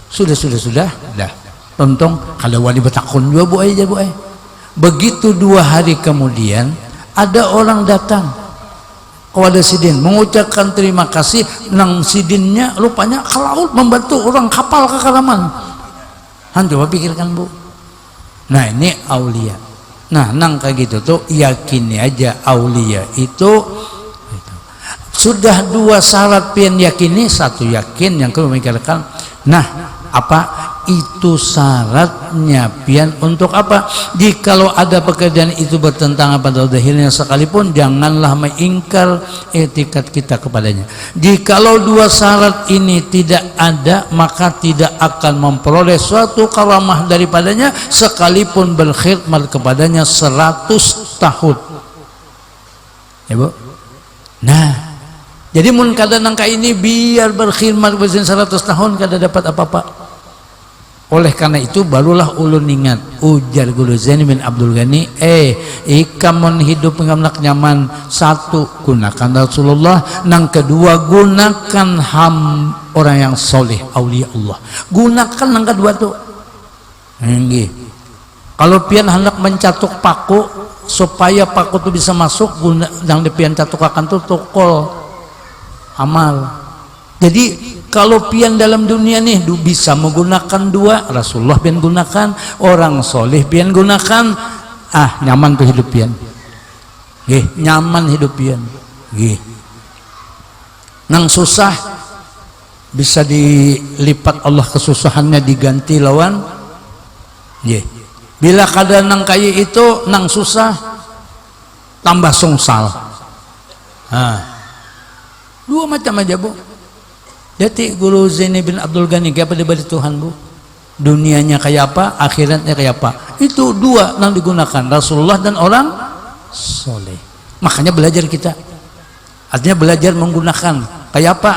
Sudah, dah. Tontong kalau wali betakun juga bu aja. Begitu 2 hari kemudian ada orang datang kepada sidin mengucapkan terima kasih. Nang sidinnya rupanya ke laut membantu orang kapal ke Karaman. Coba pikirkan bu. Nah ini aulia. Nah nang kayak gitu tuh yakini aja aulia itu. Sudah 2 syarat pian yakini, 1 yakin, yang kedua memikirkan. Nah, apa itu syaratnya pian untuk apa? Jikalau ada pekerjaan itu bertentangan pada zahirnya sekalipun, janganlah mengingkar etikat kita kepadanya. Jikalau 2 syarat ini tidak ada, maka tidak akan memperoleh suatu karamah daripadanya sekalipun berkhidmat kepadanya 100 tahun. Ya bu? Nah, jadi mun kada nangka ini biar berkhidmat bersin 100 tahun kada dapat apa-apa. Oleh karena itu barulah ulun ingat ujar Guru Zaini bin Abdul Ghani, ikamun hidup pengamlak nyaman, satu gunakan Rasulullah, nang kedua gunakan orang yang soleh aulia Allah, gunakan nang kedua tuh. Kalau pian hendak mencatuk paku supaya paku itu bisa masuk, yang pian catuk akan tuh tokol amal. Jadi kalau pian dalam dunia nih bisa menggunakan dua, Rasulullah pian gunakan, orang soleh pian gunakan, nyaman tuh hidup pian. Nyaman hidup pian. Nang susah bisa dilipat Allah kesusahannya, diganti lawan. Bila keadaan nang kaya itu nang susah tambah sungsal. Dua macam aja, Bu. Jadi Guru Zaini bin Abdul Ghani kayak apa dibalik Tuhan, Bu? Dunianya kayak apa, akhiratnya kayak apa? Itu dua yang digunakan, Rasulullah dan orang soleh. Makanya belajar kita, artinya belajar menggunakan kayak apa?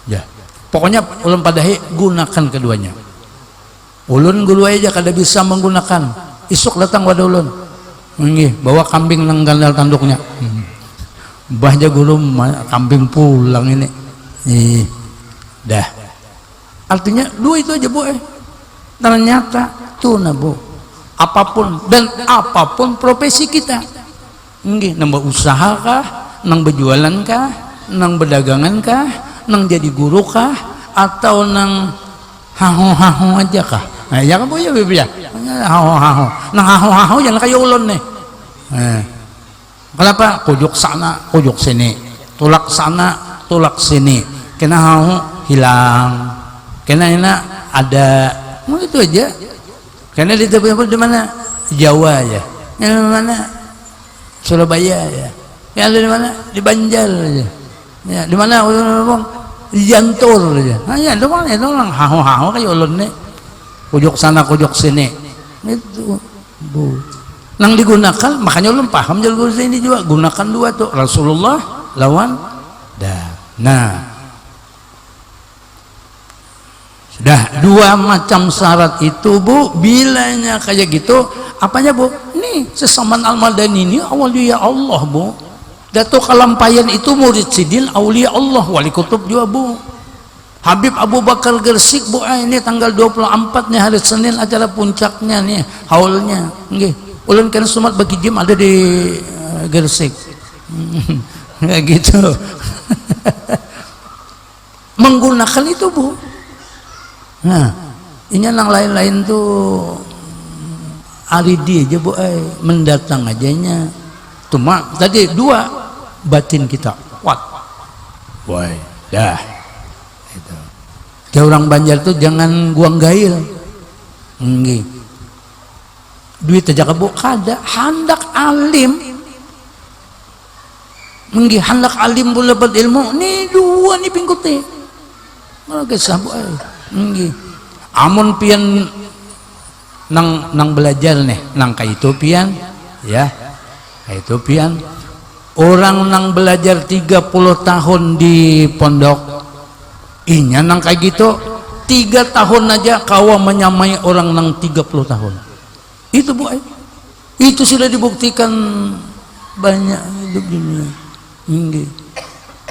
Ya, pokoknya ulun padahi gunakan keduanya. Ulun guru aja kada bisa menggunakan. Isuk datang wadah ulun, bawa kambing nang gandal tanduknya. Bahja guru kambing pulang ini. Dah, artinya dua itu aja, Bu. Ternyata tuh Bu, apapun dan apapun profesi kita, nambah usaha kah, nang berjualan kah, nang berdagangan kah, nang jadi guru kah, atau nang haho aja kah? Nah, ya kan, Bu, ya bibi ya, haho nang haho jangan kayak ulun nih. Kenapa? Kujuk sana, kujuk sini, tulak sana, tulak sini. Kena haho hilang, kena enak ada, itu aja. Karena di mana? Jawa ya, yang mana? Surabaya ya, yang ada di mana? Di Banjar aja. Ya, di mana? Di Jantur aja. Ya, doang haho kayak ulun nih. Kujuk sana, kujuk sini. Itu, Bu. Nang digunakan, makanya ulun paham jalur ini juga gunakan dua tuh, Rasulullah lawan dah. Nah, sudah dua macam syarat itu, Bu. Bilanya kayak gitu, apanya, Bu? Nih Sesaman Al-Madani ini awliya Allah, Bu. Datuk Kalampayan itu murid sidin aulia Allah, wali kutub juga, Bu. Habib Abu Bakar Gersik, Bu, ini tanggal 24 nih, hari Senin acara puncaknya nih, haulnya. Ulun kan sumat bagi jim ada di Gersik. Kayak gitu. Menggunakan itu, Bu. Nah, ini yang lain-lain tuh aridi aja, Bu, mendatang ajanya. Cuma tadi dua, batin kita kuat. Woi, dah. Itu. Kayak orang Banjar tuh jangan guang gail. Duit aja ke, Bu, kada. Handak alim. Handak alim boleh dapat ilmu. Nih dua nih pingkuti. Malah kesah, Bu. Amun pian nang belajar nih nang kaitu pian ya, kaitu pian orang nang belajar 30 tahun di pondok inya nang kayak gitu 3 tahun aja kawa menyamai orang nang 30 tahun itu, Bu. Itu sudah dibuktikan banyak hidup dunia.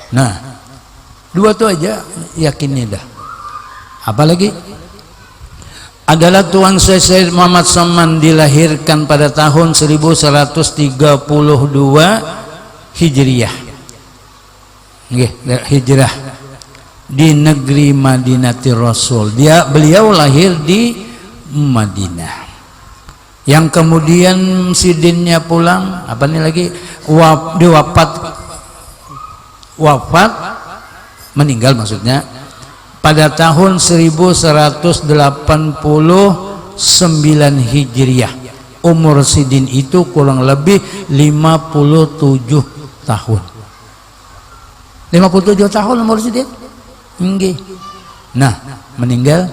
Nah, dua tuh aja yakinnya dah. Apalagi adalah Tuan Syekh Muhammad Saman dilahirkan pada tahun 1132 Hijriah. Hijrah di negeri Madinatul Rasul. Beliau lahir di Madinah. Yang kemudian sidinnya pulang, apa nih lagi? Wafat meninggal maksudnya pada tahun 1189 Hijriah. Umur sidin itu kurang lebih 57 tahun. 57 tahun umur sidin. Nah, meninggal.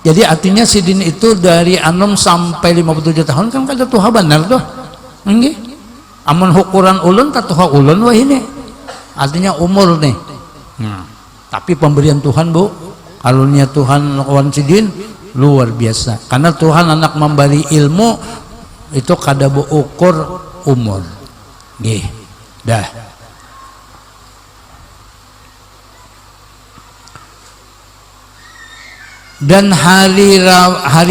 Jadi artinya sidin itu dari anom sampai 57 tahun kan kada tuha benar tuh. Amun ukuran ulun tatuha ulun wah ini. Artinya umur nih. Tapi pemberian Tuhan, Bu. Karunia Tuhan kawan sidin luar biasa. Karena Tuhan anak memberi ilmu itu kada ukur umur. Nggih. Dah. Dan hari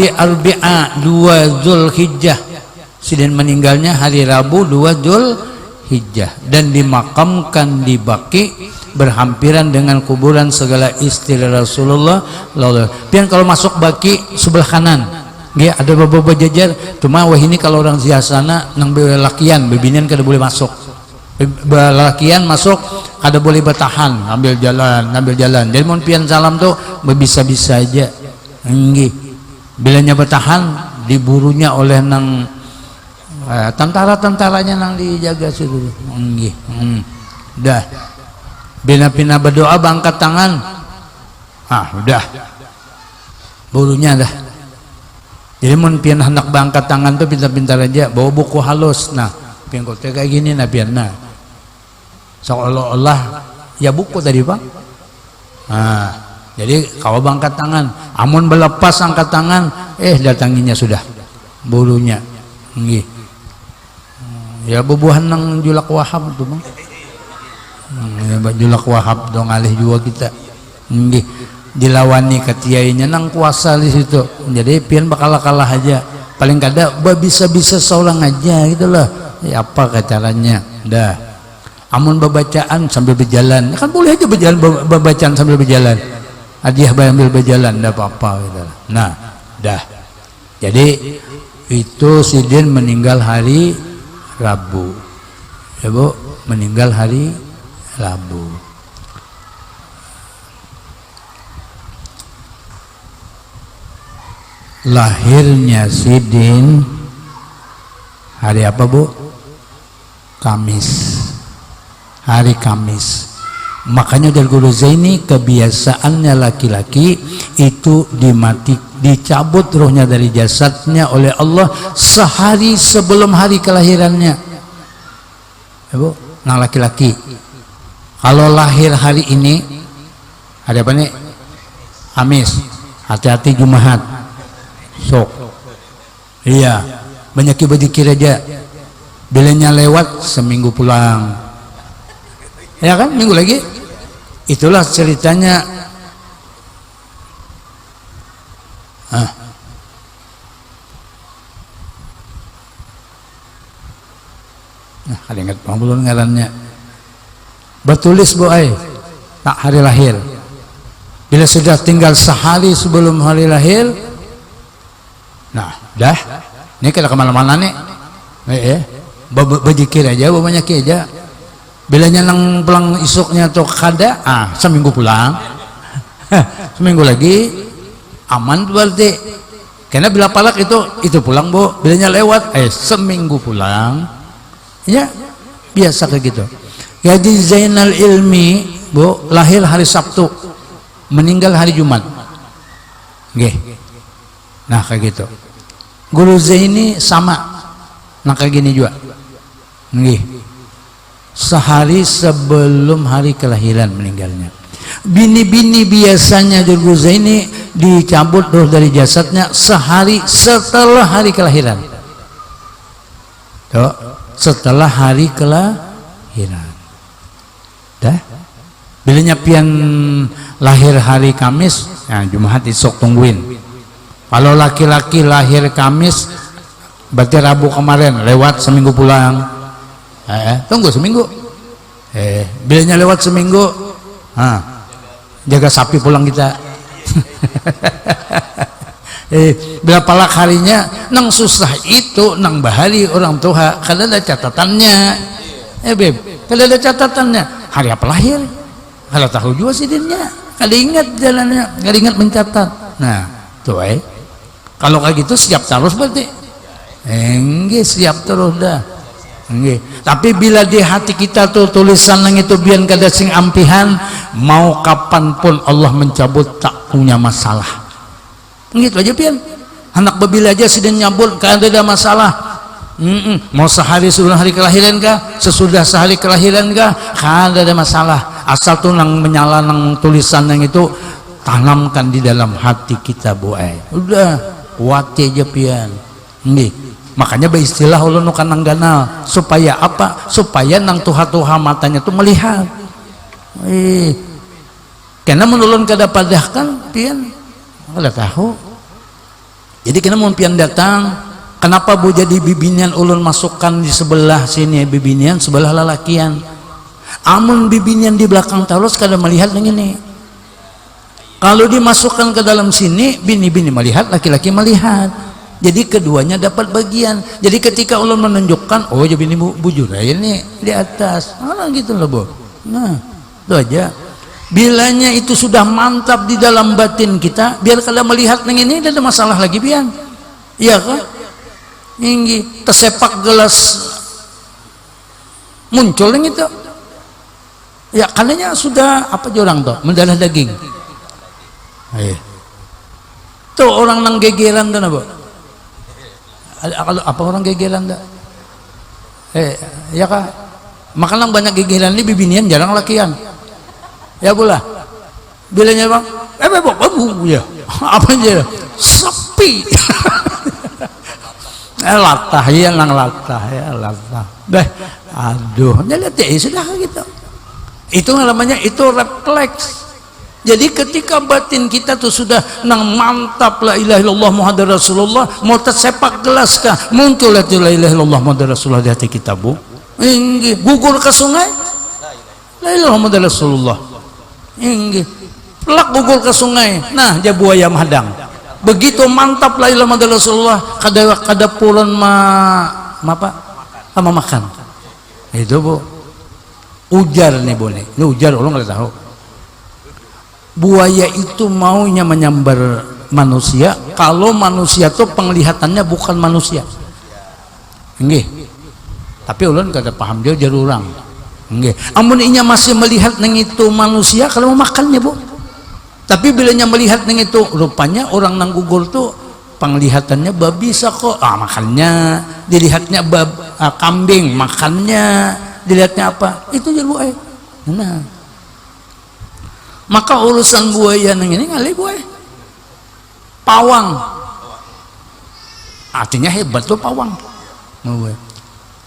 Arbi'a 2 Zulhijjah, sidin meninggalnya hari Rabu 2 Zulhijjah, dan dimakamkan di Baqi berhampiran dengan kuburan segala istri Rasulullah. Pian kalau masuk Baqi sebelah kanan, dia ada beberapa jajar. Cuma wah ini kalau orang ziasana nang belakian bebinian kada boleh masuk. Belakian masuk kada boleh bertahan, ambil jalan. Jadi mun pian salam tuh bisa-bisa aja. Nggih. Bilanya bertahan diburunya oleh nang tentara-tentaranya nang dijaga situ. Nggih. Dah. Bina-bina berdoa bangkat tangan. Udah. Burunya dah. Jadi mun pian hendak bangkat tangan tuh pintar-pintar aja, bawa buku halus. Nah, pian kok kayak gini nah pian nah. Seolah-olah ya buku tadi, Pak. Jadi kalau bangkat tangan, amun berlepas angkat tangan, datanginya sudah bulunya. Nggih. Ya bubuhan nang Julak Wahab tuh, Bang. Julak Wahab dong alih juga kita. Nggih. Dilawani ketiainya nang kuasa di situ. Jadi pian bakal kalah aja. Paling kada bisa-bisa seorang aja gitulah. Ya apa caranya? Dah. Amun bacaan sambil berjalan, kan boleh aja berjalan bacaan sambil berjalan. Hadiah sambil berjalan, enggak apa-apa gitu. Nah, dah. Jadi itu sidin meninggal hari Rabu. Ya, Bu, meninggal hari Rabu. Lahirnya sidin hari apa, Bu? Kamis. Hari Kamis. Makanya dari Guru Zaini kebiasaannya laki-laki itu dicabut ruhnya dari jasadnya oleh Allah sehari sebelum hari kelahirannya. Ya, Bu, nah laki-laki kalau lahir hari ini, hari apa nih? Kamis. Hati-hati Jumat. Sok. Iya, banyak berzikir aja. Bilanya lewat seminggu pulang. Ya kan, minggu lagi. Itulah ceritanya. Ada ingat bang belum ngarannya. Bertulis Bu ay, tak hari lahir. Bila sudah tinggal sehari sebelum hari lahir, nah dah. Ini kita kemana-mana nih. Berzikir aja, banyak aja. Bilanya nang pulang isuknya tuh kada, seminggu pulang. Seminggu lagi aman berarti. Karena bila palak itu pulang, Bu. Bilanya lewat, seminggu pulang. Ya, biasa kayak gitu. Jadi Zainal Ilmi, Bu, lahir hari Sabtu, meninggal hari Jumat. Nggih. Nah, kayak gitu. Guru Zaini sama. Nah, kayak gini juga. Nggih. Sehari sebelum hari kelahiran meninggalnya. Bini-bini biasanya Guru Zaini dicabut roh dari jasadnya sehari setelah hari kelahiran. Tuh, setelah hari kelahiran. Dah. Bilanya pian lahir hari Kamis, Jumat isok tungguin. Kalau laki-laki lahir Kamis, berarti Rabu kemarin lewat seminggu pulang. Tunggu seminggu. Bilanya lewat seminggu, jaga sapi pulang kita. Bila palak harinya nang susah itu nang bahari orang tua, kada ada catatannya. Beb, kada ada catatannya. Hari apa lahir? Kada tahu juga sidinnya. Kada ingat jalannya, kada ingat mencatat. Nah, tuh kalau kayak gitu siap terus berarti. Enggak siap terus dah. Nggih. Tapi bila di hati kita tuh tulisan yang itu biar kada sing ampihan, mau kapanpun Allah mencabut tak punya masalah. Gitu aja pian. Anak babila aja sedang nyabut kada ada masalah. Mau sehari sebelum hari kelahiran kah, sesudah sehari kelahiran kah, kada ada masalah. Asal tuh nang menyala nang tulisan yang itu tanamkan di dalam hati kita Bu. Udah wati aja pian nggih. Makanya beristilah ulun nu kanang ganal supaya apa? Supaya nang tuha-tuha matanya tuh melihat. Karena menulun kada padahkan pian kada tahu. Jadi kena mun pian datang, kenapa Bu jadi bibinian ulun masukkan di sebelah sini bibinian sebelah lalakian. Amun bibinian di belakang terus kada melihat yang ini. Kalau dimasukkan ke dalam sini, bini-bini melihat, laki-laki melihat. Jadi keduanya dapat bagian. Jadi ketika ulun menunjukkan, oh ya bini bujur ini di atas. Nah gitu loh Bu. Nah, itu aja. Bilanya itu sudah mantap di dalam batin kita, biar kada melihat yang ini tidak ada masalah lagi pian. Iya kan? Inggi tersepak gelas muncul yang itu. Ya kananya sudah apa jorang tuh mendarah daging. Tuh orang nang gegeran tuh nabo. Kalau apa orang gegeran tuh? Ya kah? Makanan banyak gegeran ini bibinian jarang lakian. Ya pula. Bilanya bang, babu ya. Apa aja? Sepi. Latah ya nang latah ya latah. Dah, aduh, lihat ya sudah gitu. Itu namanya itu refleks. Jadi ketika batin kita tuh sudah nang mantap la ilaha illallah Muhammadur Rasulullah, mau tersepak gelas kah muncul la ilaha illallah Muhammadur Rasulullah di hati kita Bu. Inggi gugur ke sungai la ilaha Muhammadur Rasulullah. Inggi pelak gugur ke sungai. Nah dia buaya madang. Begitu mantap la ilaha Muhammadur Rasulullah kada pulen apa sama makan. Itu Bu. Ujar nih boleh. Ini ujar orang nggak tahu. Buaya itu maunya menyambar manusia kalau manusia tuh penglihatannya bukan manusia. Nggih. Tapi ulun kada paham dia jarurang. Nggih. Amun inya masih melihat neng itu manusia kalau mau makannya Bu. Tapi bilanya melihat neng itu rupanya orang nang gugur tuh penglihatannya babi kok. Makannya dilihatnya kambing, makannya dilihatnya apa? Itu jadi buaya. Nah. Maka urusan buaya nang ini ngali buaya. Pawang. Artinya hebat tuh pawang.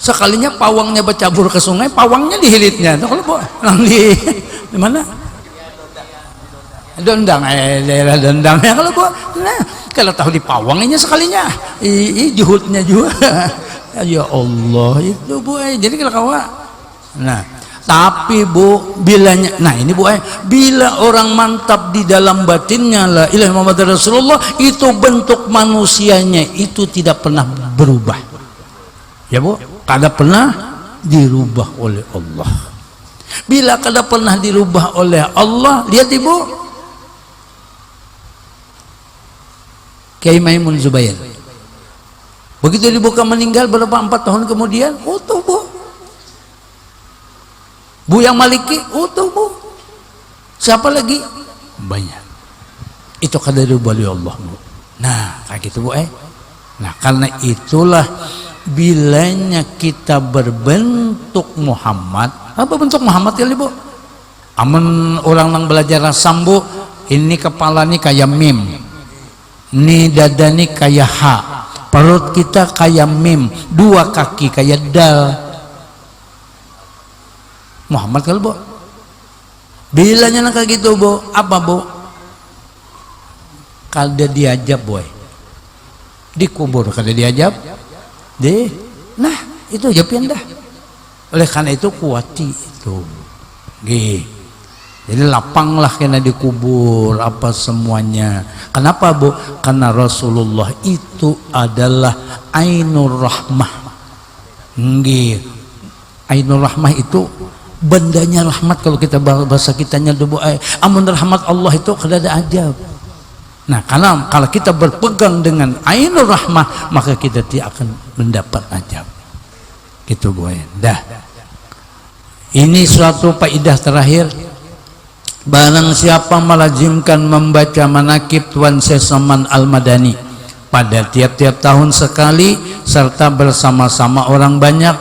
Sekalinya pawangnya bercabur ke sungai, pawangnya dihilitnya. Tuh kalau buaya nang di mana? Dondang, daerah Dondang ya kalau buaya. Nah, kalau tahu di pawangnya sekalinya, juhudnya juga. Ya Allah itu buaya. Jadi kalau kawa. Nah. Tapi Bu, bilanya, nah ini Bu, bila orang mantap di dalam batinnya la ilaha Muhammadur Rasulullah, itu bentuk manusianya itu tidak pernah berubah. Ya Bu, kada pernah dirubah oleh Allah. Bila kada pernah dirubah oleh Allah, lihat Ibu, Kiai Maimun Zubair. Begitu dibuka meninggal berapa 4 tahun kemudian, utuh Bu. Buya Maliki utuh Bu. Siapa lagi? Banyak. Itu kada dirubah oleh Allah Bu. Nah kayak gitu Bu. Nah karena itulah bilanya kita berbentuk Muhammad. Apa bentuk Muhammad ya Bu? Amun orang nang belajar rasam Bu, ini kepala nih kayak mim, ini dada nih kayak ha, perut kita kayak mim, 2 kaki kayak dal. Muhammad kalau Bu, bilanya nak kayak gitu Bu, apa Bu? Kada diajab boy, dikubur kada diajab, deh, nah itu jawabin dah. Oleh karena itu kuati itu, gih. Jadi lapanglah kena dikubur apa semuanya. Kenapa Bu? Karena Rasulullah itu adalah Ainur Rahmah, gih. Ainur Rahmah itu bandanya rahmat. Kalau kita bahasa kitanya Bu, amun rahmat Allah itu kada ada ajab. Nah karena kalau kita berpegang dengan Ainur Rahmah, maka kita tidak akan mendapat ajab gitu Bu. Dah, ini suatu faedah terakhir. Barang siapa melazimkan membaca manakib Tuan Sesaman Al-Madani pada tiap-tiap tahun sekali serta bersama-sama orang banyak,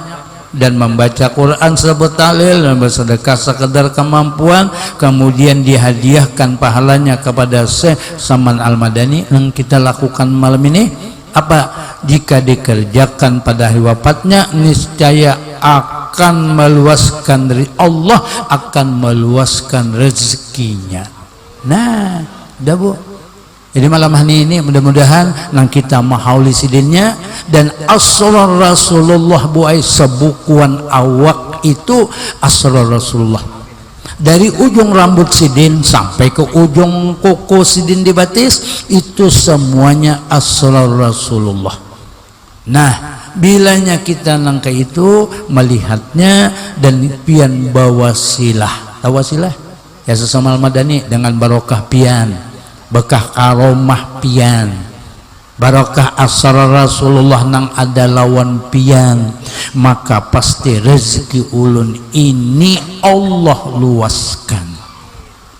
dan membaca Quran sebut tahlil dan bersedekah sekedar kemampuan, kemudian dihadiahkan pahalanya kepada Syekh Saman Al-Madani yang kita lakukan malam ini. Apa? Jika dikerjakan pada hari wafatnya, niscaya akan meluaskan dari Allah, akan meluaskan rezekinya. Nah, udah Bu. Jadi malam hari ini mudah-mudahan nang kita mahauli sidinnya dan asrar Rasulullah buai sebukuan awak itu asrar Rasulullah. Dari ujung rambut sidin sampai ke ujung kuku sidin di batis itu semuanya asrar Rasulullah. Nah, bilanya kita nangka itu melihatnya dan pian bawasilah. Tahu wasilah? Ya sesama Al-Madani dengan barokah pian. Bekah karomah pian, barokah asrar Rasulullah nang ada lawan pian, maka pasti rezeki ulun ini Allah luaskan.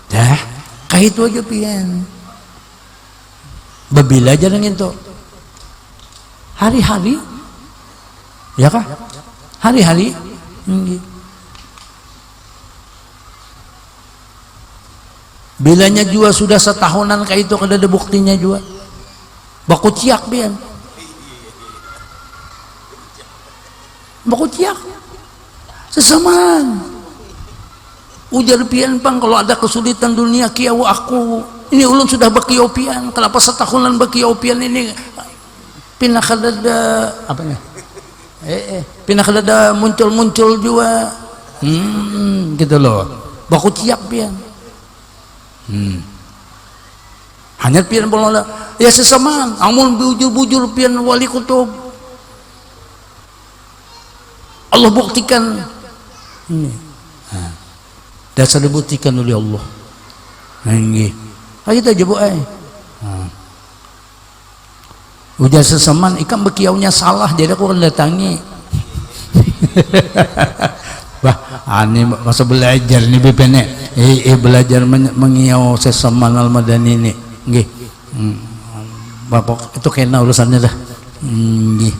Dah, kah itu aja pian. Babila aja nang itu. Hari-hari, ya kah? Hari-hari. Bilanya juga sudah setahunan kayak itu kada ada buktinya juga. Baku ciak pian. Baku ciak. Sesamaan. Ujar pian pang kalau ada kesulitan dunia kiau aku. Ini ulun sudah bakiau pian. Kenapa setahunan bakiau pian ini pindah kada ada apanya? Pindah kada ada muncul-muncul juga. Gitu loh. Baku ciak pian. Hanya pian bola ya sesamaan amun bujur-bujur pian wali kutub Allah buktikan ini dasar dibuktikan oleh Allah nggih kita aja Bu udah sesamaan ikan bekiaunya salah jadi aku akan datangi bah ini masa belajar nih bepene belajar mengiau sesama Al-Madani ini nggih Bapak itu kena urusannya dah nggih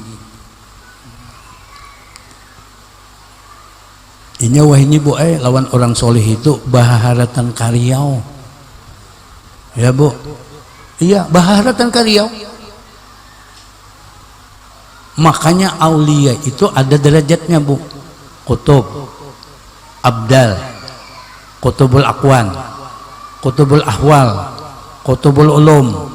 ini wah ini Bu lawan orang soleh itu baharatan karyau ya Bu iya baharatan karyau makanya aulia itu ada derajatnya Bu kutub abdal kutubul akwan kutubul ahwal kutubul ulum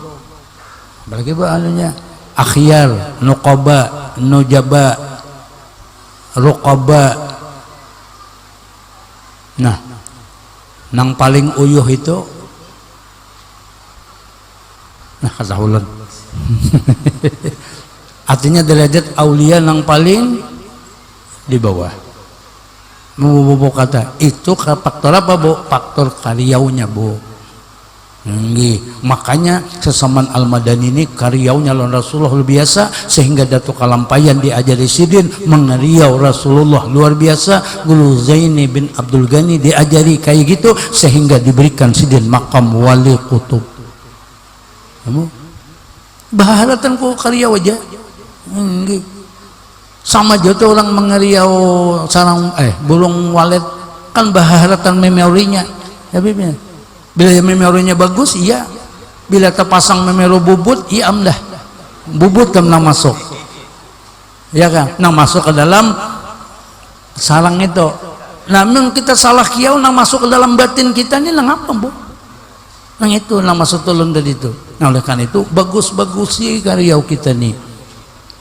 apalagi Bu anunya akhyar nuqaba nujaba ruqaba nah nang paling uyuh itu nah kasahulun artinya derajat aulia nang paling di bawah Bu kata itu faktor apa Bu? Faktor karyaunya Bu. Nggih, makanya sesaman Al-Madani ini karyaunya lawan Rasulullah luar biasa sehingga Datuk Kalampayan diajari sidin mengeriau Rasulullah luar biasa. Guru Zaini bin Abdul Ghani diajari kayak gitu sehingga diberikan sidin makam wali kutub. Kamu baharatan ku karyau aja. Nggih. Sama aja tuh orang mengeriau sarang burung walet kan baharatan memorinya ya Bibnya. Bila memorinya bagus iya, bila terpasang memori bubut iya amdah bubut kan nang masuk ya kan nang masuk ke dalam sarang itu. Namun kita salah kiau nang masuk ke dalam batin kita ini nang apa Bu? Nang itu nang masuk tolong dari itu. Nah oleh karena itu bagus-bagus sih karyau kita nih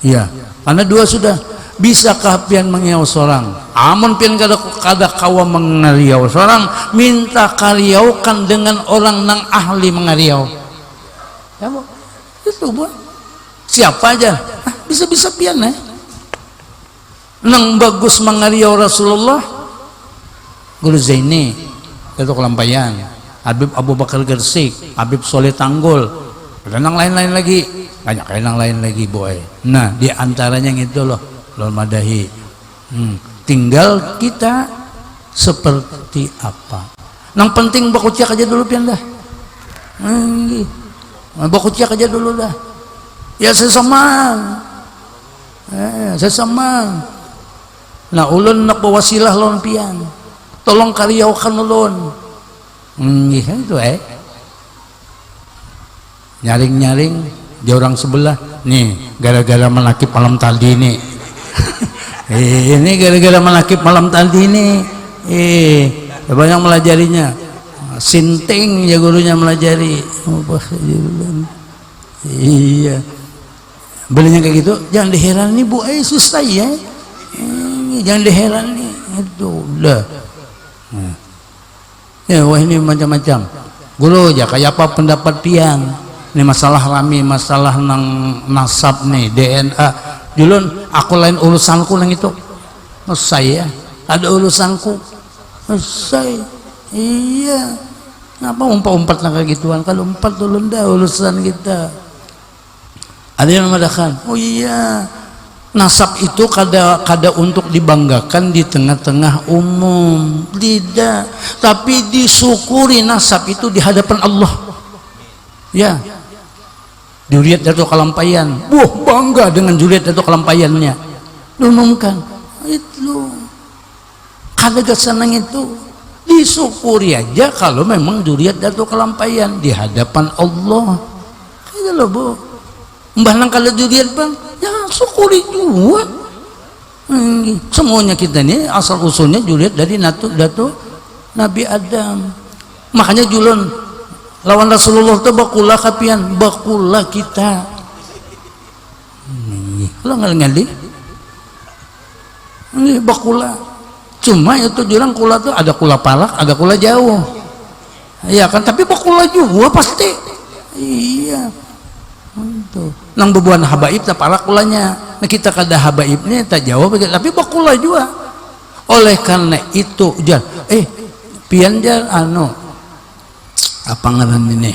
iya karena dua sudah bisakah pian mengiau seorang amun pian kada kawa mengeriau seorang minta karyaukan dengan orang nang ahli mengeriau ya Bu itu Bu siapa aja bisa-bisa pian nang bagus mengeriau Rasulullah Guru Zaini Datuk Kalampayan Habib Abu Bakar Gersik Habib Soleh Tanggul dan yang lain-lain lagi banyak yang lain lagi boy. Nah diantaranya yang itu loh lol madahi tinggal kita seperti apa yang penting baku ciak aja dulu pian dah baku ciak aja dulu dah ya sesama Nah ulun nak wasilah lawan pian, tolong karyawakan ulun. Itu nyaring-nyaring di orang sebelah nih gara-gara menakib malam tadi nih. Ini gara-gara menakib malam tadi nih. Banyak melajarinya. Sinting ya gurunya melajari. Iya. Belinya kayak gitu, jangan diherani Bu, susah ya. Jangan diherani. Itu udah. Ya, wah ini macam-macam. Guru aja kayak apa pendapat pian? Ini masalah rami, masalah nang nasab nih, DNA. Julun, aku lain urusanku nang itu. Saya ada urusanku. Saya. Iya. Ngapa umpat-umpat nang kayak gituan? Kalau umpat dulu dah urusan kita. Ada yang mengatakan, oh iya, nasab itu kada untuk dibanggakan di tengah-tengah umum, tidak, tapi disyukuri nasab itu di hadapan Allah. Ya, juriat atau kelampaian, bangga dengan juriat atau kelampaiannya, diumumkan itu, kada kesenang itu, disyukuri aja kalau memang juriat atau kelampaian di hadapan Allah. Gitu loh Bu. Mbah nang kalau juriat bang, ya syukuri juga. Semuanya kita ini asal usulnya juriat dari datu Nabi Adam. Makanya julun lawan Rasulullah itu bakulah kapian, bakulah kita. Lo ngali ini bakulah. Cuma itu jurang kula tuh ada kula palak, ada kula jauh. Iya kan, tapi bakulah juga pasti. Iya. Tuh. Nang bebuan habaib tak palak kulanya. Nah kita kada habaibnya tak jawab tapi bakula juga. Oleh karena itu jar pian jar apa ngaran ini?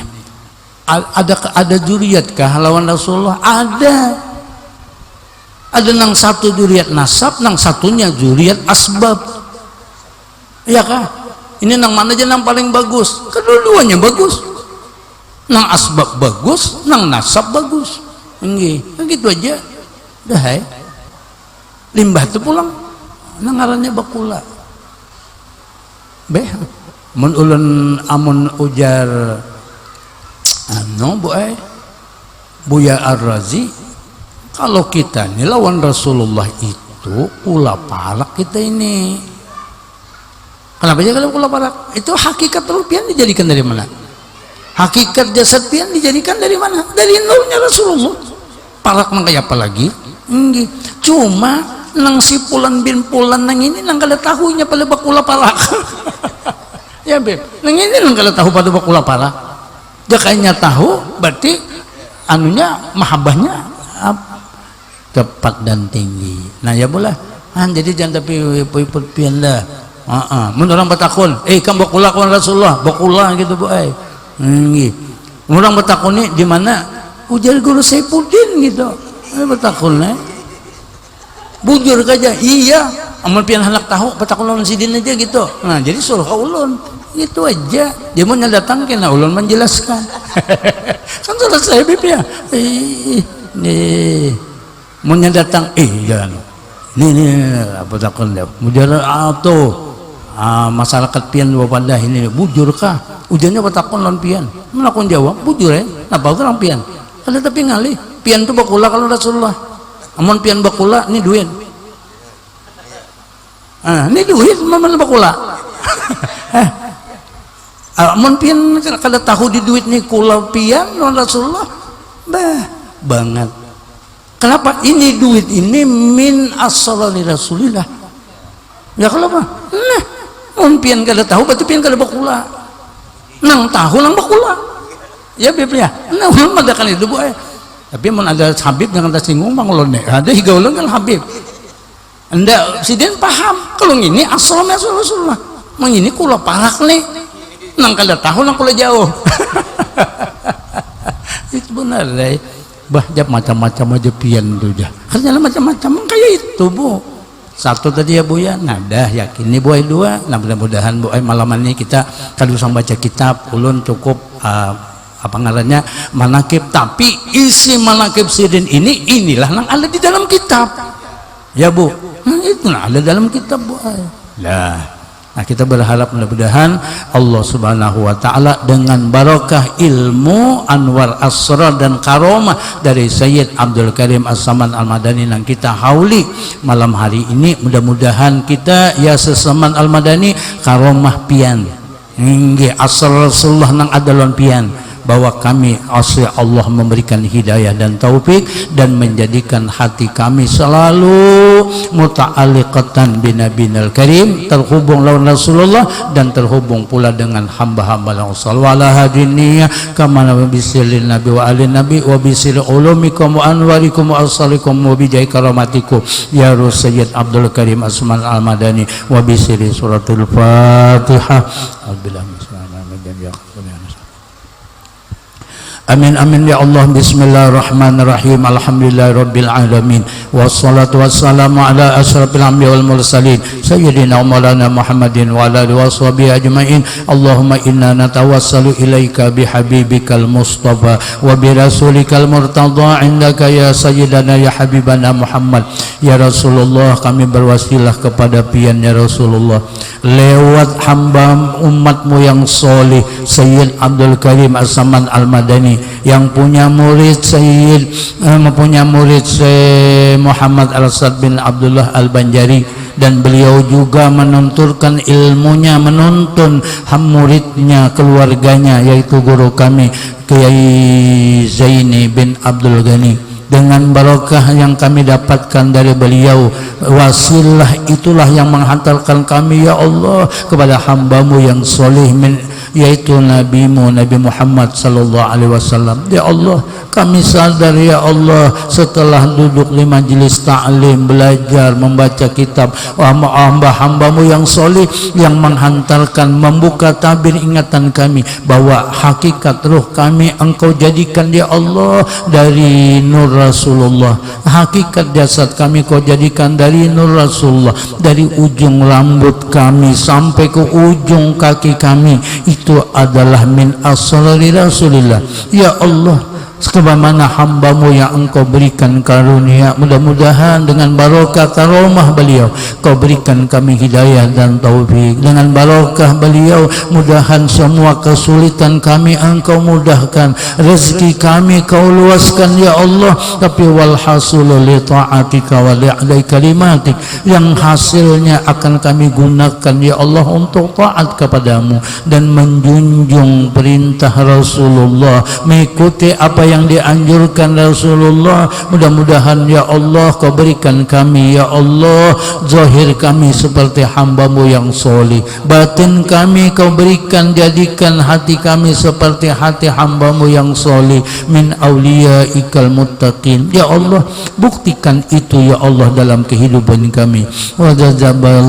Ada juriat kah lawan Rasulullah? Ada nang satu juriat nasab, nang satunya juriat asbab. Iya kah? Ini nang mana aja nang paling bagus? Kedua-duanya bagus. Nang asbab bagus, nang nasab bagus. Gitu aja. Dah limbah tu pulang. Nang ngarannya bakula. Mun ulun amun ujar Buya Ar-Razi, kalau kita ini lawan Rasulullah itu ula palak kita ini. Kenapa aja kalau ula palak? Itu hakikat rupiah dijadikan dari mana? Hakikat jasad pian dijadikan dari mana? Dari nurnya Rasulullah. Palak nang kayak apa lagi? Cuma nang si Pulan bin Pulan nang ini nang kada tahunya pada bakula palak. Ya Beb, nang ini nang kada tahu pada bakula palak. Jakainya tahu berarti anunya mahabbahnya tepat dan tinggi. Nah ya boleh. Jadi jangan tapi iput pian dah. Mun orang batakun, kan bakula kawan Rasulullah, bakula gitu Bu. Orang bertakun nih di mana? Ujar guru Saifuddin gitu. Bertakun bujur aja. Iya, amal pian anak tahu bertakun lawan sidin aja gitu. Nah, jadi suruh ka ulun. Gitu aja. Dia mau datang kena ulun menjelaskan. Kan selesai Bib ya. Nih. Mau datang jangan. Nih apa takun dia. Mujar atau masyarakat pian wadah ini bujur kah? Ujiannya bertakon lawan pian, melakukan jawab bujur napa orang pian? Kalau tapi ngalih pian itu bakula kalau Rasulullah. Amun pian bakula ini duit. Ini duit mana bakula? Amun pian kada tahu di duit nih kula pian lawan Rasulullah, banget. Kenapa? Ini duit ini min as-salali Rasulillah. Ya kalau apa? Mun pian kada tahu berarti pian kada bakula. Nang tahu nang bakula. Ya Beb ya. Nah ulun madakan itu Bu. Tapi mun ada Habib jangan tersinggung bang ulun deh. Ada higa ulun kan Habib. Anda sidin paham kalau ini asalnya Rasulullah. Mang ini kula palak nih. Nang kada tahu nang kula jauh. Itu benar deh. Jap macam-macam aja pian tuh dah. Kerjanya macam-macam kayak itu Bu. Satu tadi ya Bu ya, nadah yakin nih Bu dua. Nah mudah-mudahan Bu malaman ini kita kalau usang baca kitab ulun cukup apa ngarannya manakib, tapi isi manakib sidin inilah yang ada di dalam kitab ya Bu. Itu ada dalam kitab lah. Nah, kita berharap mudah-mudahan Allah Subhanahu wa taala dengan barokah ilmu, anwar asrar dan karomah dari Sayyid Abdul Karim As-Saman Al-Madani yang kita hauli malam hari ini, mudah-mudahan kita ya sesaman Al-Madani karomah pian. Nggih asal Rasulullah nang adalon pian bahwa kami asli Allah memberikan hidayah dan taufik dan menjadikan hati kami selalu muta'alliqatan binabinal karim, terhubung lawan Rasulullah dan terhubung pula dengan hamba-hamba Rasul wala hadiniyah kama bisilin nabi wa alin nabi wa bisil ulumikum wa anwarikum wa asalikum wa bijai karamatikum ya Sayyid Abdul Karim As-Saman Al-Madani wa bisiri suratul Fatihah. Amin amin ya Allah. Bismillahirrahmanirrahim. Alhamdulillahirabbil alamin. Wassalatu wassalamu ala asyrafil anbiya wal mursalin sayyidina maulana Muhammadin wa ala alihi washabihi ajmain. Allahumma inna natawassalu ilaika bihabibikal mustafa wa bi rasulikal murtada indaka ya sayyidana ya habibana Muhammad. Ya Rasulullah, kami berwasilah kepada pian ya Rasulullah lewat hamba umatmu yang soleh Sayyid Abdul Karim As-Saman Al-Madani yang punya murid Sayyid Muhammad Al-Sad bin Abdullah Al-Banjari, dan beliau juga menunturkan ilmunya, menuntun muridnya, keluarganya, yaitu guru kami Kiai Zaini bin Abdul Ghani. Dengan barokah yang kami dapatkan dari beliau, wasilah itulah yang menghantarkan kami ya Allah kepada hambamu yang soleh, yaitu nabimu Nabi Muhammad sallallahu alaihi wasallam. Ya Allah, kami sadar ya Allah, setelah duduk di majelis ta'lim, belajar membaca kitab hamba-hambamu yang soleh yang menghantarkan, membuka tabir ingatan kami bahwa hakikat ruh kami engkau jadikan ya Allah dari nur Rasulullah, hakikat jasad kami kau jadikan dari nur Rasulullah, dari ujung rambut kami sampai ke ujung kaki kami itu adalah min asrari Rasulillah. Ya Allah, sebagaimana hambamu yang engkau berikan karunia, mudah-mudahan dengan barokah karomah beliau kau berikan kami hidayah dan taufik. Dengan barokah beliau mudahan semua kesulitan kami engkau mudahkan, rezeki kami kau luaskan ya Allah. Tapi walhasulu li ta'atika wa li'adai kalimatik, yang hasilnya akan kami gunakan ya Allah untuk taat kepadamu dan menjunjung perintah Rasulullah, mengikuti apa yang dianjurkan Rasulullah. Mudah-mudahan ya Allah kau berikan kami ya Allah zahir kami seperti hambamu yang soleh, batin kami kau berikan, jadikan hati kami seperti hati hambamu yang soleh min auliyaikal muttaqin. Ya Allah, buktikan itu ya Allah dalam kehidupan kami. Wajajaba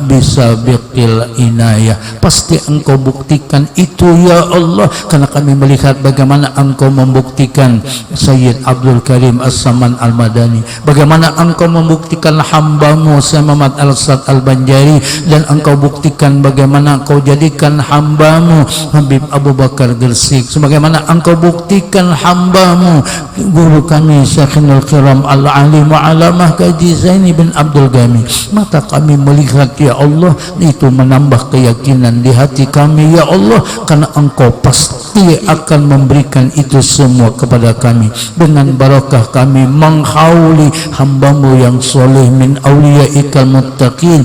bisabiqil inayah, pasti engkau buktikan itu ya Allah, karena kami melihat bagaimana engkau membuktikan Sayyid Abdul Karim As-Saman Al-Madani, bagaimana engkau membuktikan hambamu Sayyid Muhammad Al-Sad Al-Banjari, dan engkau buktikan bagaimana engkau jadikan hambamu Habib Abu Bakar Gresik, sebagaimana engkau buktikan hambamu guru kami Syekhul Kiram Al-Alim Alamah Kaji Zaini bin Abdul Ghani. Mata kami melihat ya Allah, itu menambah keyakinan di hati kami ya Allah, karena engkau pasti akan memberikan itu semua kepada kami. Dengan barakah kami menghauli hambamu yang soleh min auliyaikal muttaqin,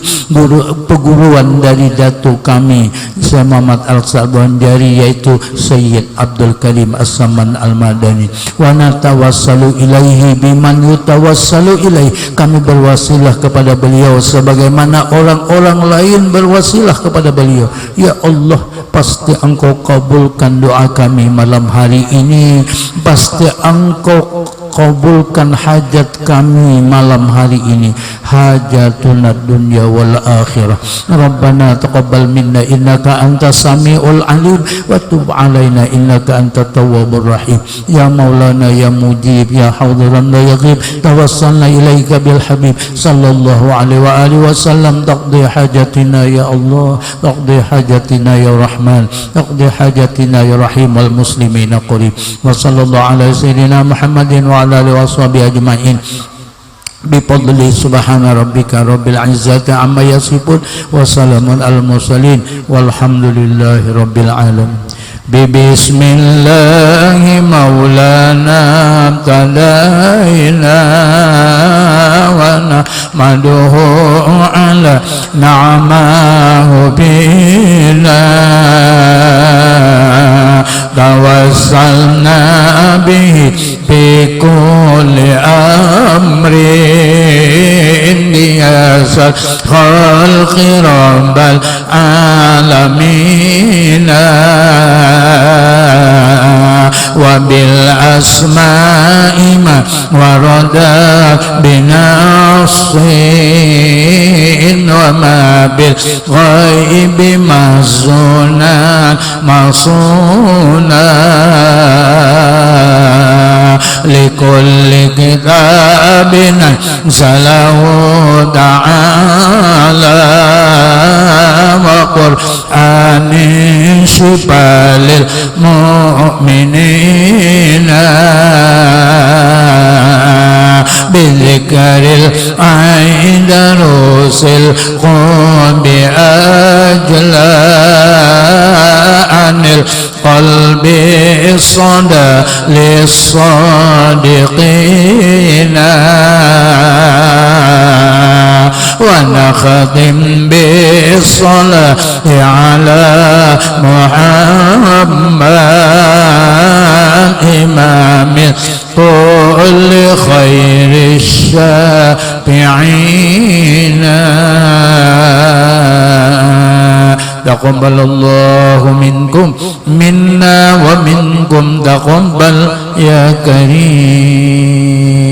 peguruan dari datu kami Syekh Muhammad Al-Banjari, yaitu Sayyid Abdul Karim As-Saman Al-Madani. Wa natawassalu ilaihi biman yutawassalu ilaihi, kami berwasilah kepada beliau sebagaimana orang-orang lain berwasilah kepada beliau. Ya Allah, pasti engkau kabulkan doa kami malam hari ini, pasti engkau kabulkan hajat kami malam hari ini, hajatuna dunya wal akhirah. Rabbana taqabbal minna innaka antas samiul alim wa tub alaina innaka antat tawwabur rahim. Ya maulana ya mujib ya hadiran la yaghib, tawassalna ilaika bil habib sallallahu alaihi wa alihi wasallam. Taqdi hajatina ya Allah, taqdi hajatina ya rahman, taqdi hajatina ya rahim wal muslimina qarib. Wa sallallahu ala sayyidina Muhammadin wa ala alihi washabihi ajma'in. bifadli subhana rabbika rabbil izzati amma yasifun wa salamun al mursalin walhamdulillahi rabbil alamin. Bismillahi maulana tadaina wa nahmaduhu ala na'amahu bina tawassalna bihi bi kulli amrin diyasal khalqi rabbal alamina wa bil asma'i ma warada binasin wa ma bil ghaibi mazunan masuna likulli kitabin zalahu ta'ala wa qur'anin syifalil mu'minina bidzikril aidarusil qulbi ajla anil qalbi sada lissadiqina wa nakhatim bis-salati ala Muhammad imamil kulli khairi syafi'ina. Taqabbalallahu minkum minna wa minkum taqabbal ya karim.